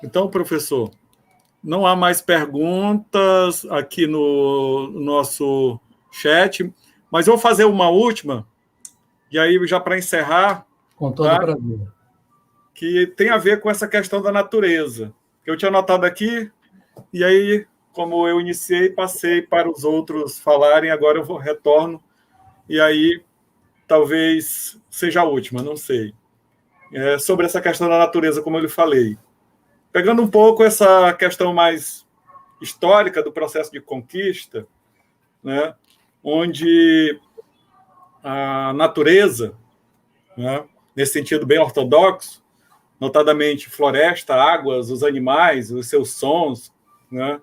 Então, professor, não há mais perguntas aqui no nosso chat, mas eu vou fazer uma última, e aí já para encerrar, Com todo prazer. Que tem a ver com essa questão da natureza, que eu tinha anotado aqui, e aí, como eu iniciei, passei para os outros falarem, agora eu retorno, e aí talvez seja a última, não sei. Sobre essa questão da natureza, como eu lhe falei. Pegando um pouco essa questão mais histórica do processo de conquista, né, onde a natureza, né, nesse sentido bem ortodoxo, notadamente floresta, águas, os animais, os seus sons, né,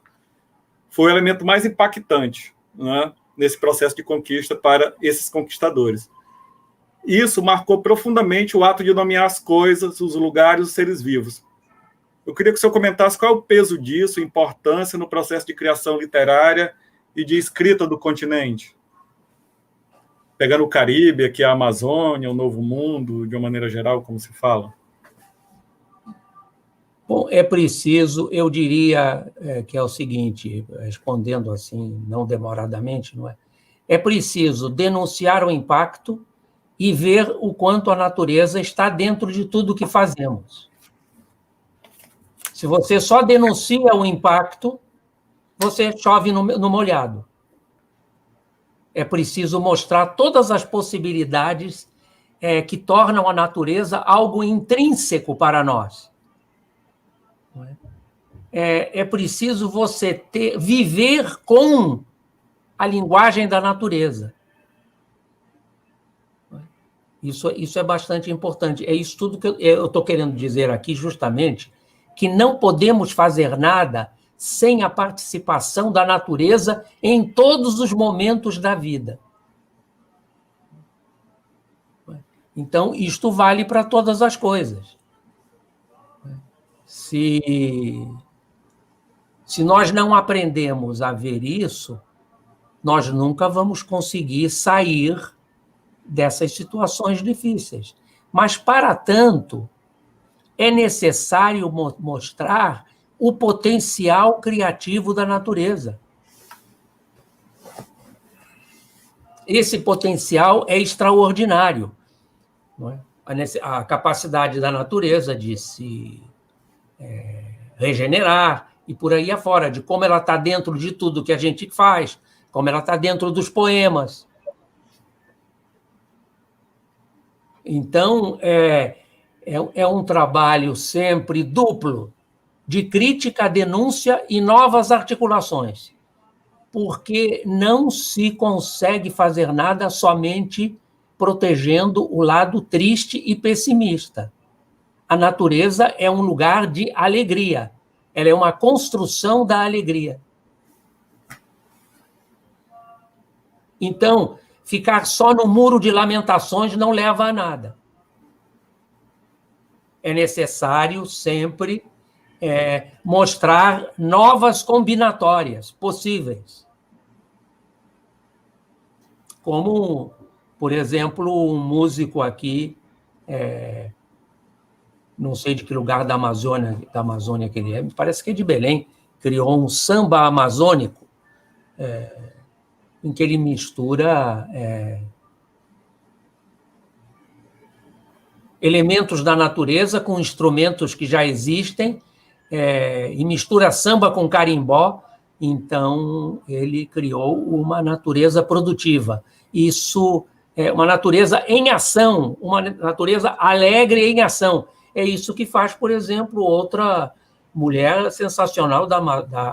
foi o elemento mais impactante, né, nesse processo de conquista para esses conquistadores. Isso marcou profundamente o ato de nomear as coisas, os lugares, os seres vivos. Eu queria que o senhor comentasse qual é o peso disso, a importância no processo de criação literária e de escrita do continente. Pegando o Caribe, aqui a Amazônia, o Novo Mundo, de uma maneira geral, como se fala. Bom, é preciso, eu diria que é o seguinte, respondendo assim, não demoradamente, não é? É preciso denunciar o impacto e ver o quanto a natureza está dentro de tudo que fazemos. Se você só denuncia o impacto, você chove no molhado. É preciso mostrar todas as possibilidades que tornam a natureza algo intrínseco para nós. É preciso você viver com a linguagem da natureza. Isso é bastante importante. É isso tudo que eu estou querendo dizer aqui, justamente, que não podemos fazer nada sem a participação da natureza em todos os momentos da vida. Então, isto vale para todas as coisas. Se nós não aprendemos a ver isso, nós nunca vamos conseguir sair dessas situações difíceis. Mas, para tanto, é necessário mostrar o potencial criativo da natureza. Esse potencial é extraordinário. Não é? A capacidade da natureza de se regenerar e por aí afora, de como ela está dentro de tudo que a gente faz, como ela está dentro dos poemas. Então, é um trabalho sempre duplo, de crítica, denúncia e novas articulações, porque não se consegue fazer nada somente protegendo o lado triste e pessimista. A natureza é um lugar de alegria, ela é uma construção da alegria. Então, ficar só no muro de lamentações não leva a nada. É necessário sempre mostrar novas combinatórias possíveis. Como, por exemplo, um músico aqui, não sei de que lugar da Amazônia que ele é, parece que é de Belém, criou um samba amazônico, em que ele mistura elementos da natureza com instrumentos que já existem, e mistura samba com carimbó. Então, ele criou uma natureza produtiva. Isso é uma natureza em ação, uma natureza alegre em ação. É isso que faz, por exemplo, outra mulher sensacional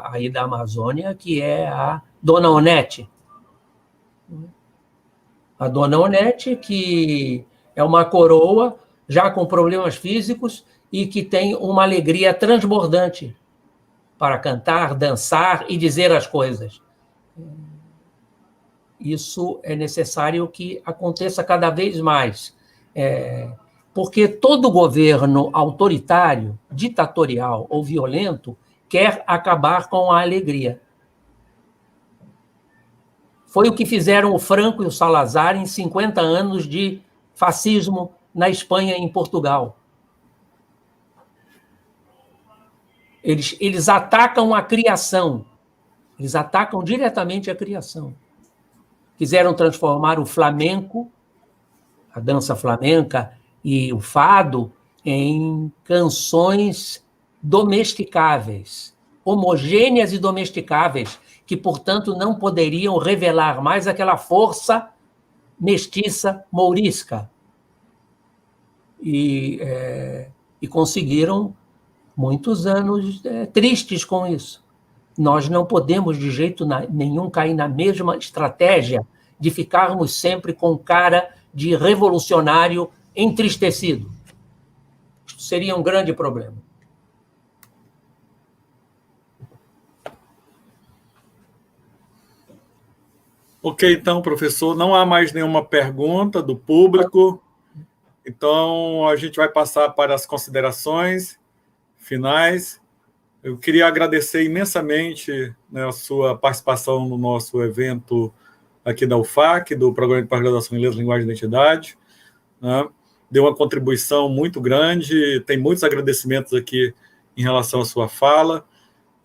aí da Amazônia, que é a Dona Onete. A Dona Onete, que é uma coroa, já com problemas físicos, e que tem uma alegria transbordante para cantar, dançar e dizer as coisas. Isso é necessário que aconteça cada vez mais, porque todo governo autoritário, ditatorial ou violento quer acabar com a alegria. Foi o que fizeram o Franco e o Salazar em 50 anos de fascismo na Espanha e em Portugal. Eles atacam a criação, eles atacam diretamente a criação. Quiseram transformar o flamenco, a dança flamenca e o fado em canções domesticáveis, homogêneas e domesticáveis, que, portanto, não poderiam revelar mais aquela força mestiça mourisca. E conseguiram muitos anos tristes com isso. Nós não podemos, de jeito nenhum, cair na mesma estratégia de ficarmos sempre com cara de revolucionário entristecido. Isso seria um grande problema. Ok, então, professor, não há mais nenhuma pergunta do público. Então, a gente vai passar para as considerações finais. Eu queria agradecer imensamente, né, a sua participação no nosso evento aqui da UFAC, do Programa de Pós-Graduação em Letras, Linguagem e Identidade. Né? Deu uma contribuição muito grande, tem muitos agradecimentos aqui em relação à sua fala.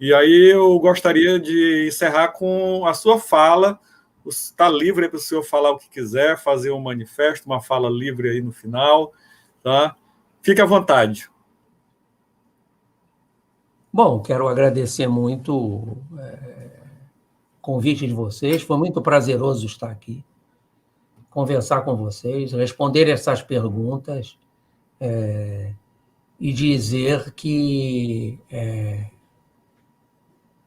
E aí eu gostaria de encerrar com a sua fala. Está livre para o senhor falar o que quiser, fazer um manifesto, uma fala livre aí no final. Tá? Fique à vontade. Bom, quero agradecer muito o convite de vocês. Foi muito prazeroso estar aqui, conversar com vocês, responder essas perguntas e dizer que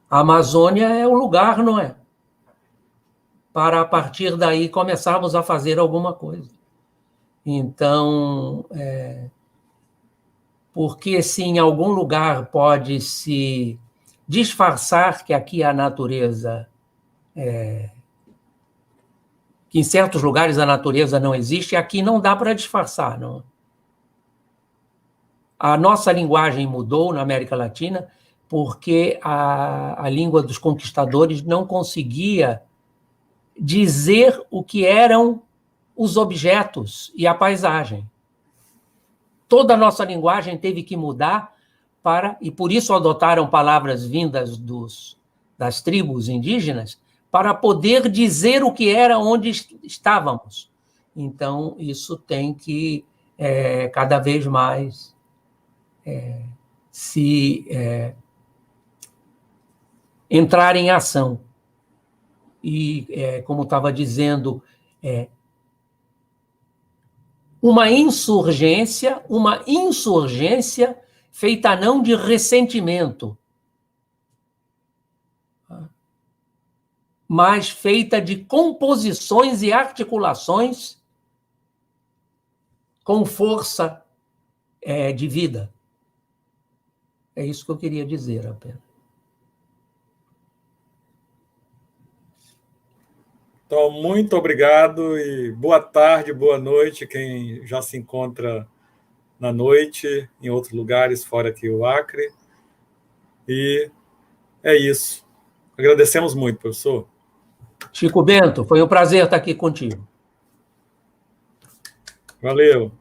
a Amazônia é um lugar, não é? Para, a partir daí, começarmos a fazer alguma coisa. Então, porque se em algum lugar pode se disfarçar que aqui a natureza, que em certos lugares a natureza não existe, aqui não dá para disfarçar, não. A nossa linguagem mudou na América Latina porque a língua dos conquistadores não conseguia dizer o que eram os objetos e a paisagem. Toda a nossa linguagem teve que mudar e por isso adotaram palavras vindas das tribos indígenas para poder dizer o que era onde estávamos. Então, isso tem que cada vez mais entrar em ação. E, como estava dizendo, uma insurgência feita não de ressentimento, mas feita de composições e articulações com força de vida. É isso que eu queria dizer apenas. Então, muito obrigado e boa tarde, boa noite, quem já se encontra na noite, em outros lugares fora aqui o Acre. E é isso. Agradecemos muito, professor. Chico Bento, foi um prazer estar aqui contigo. Valeu.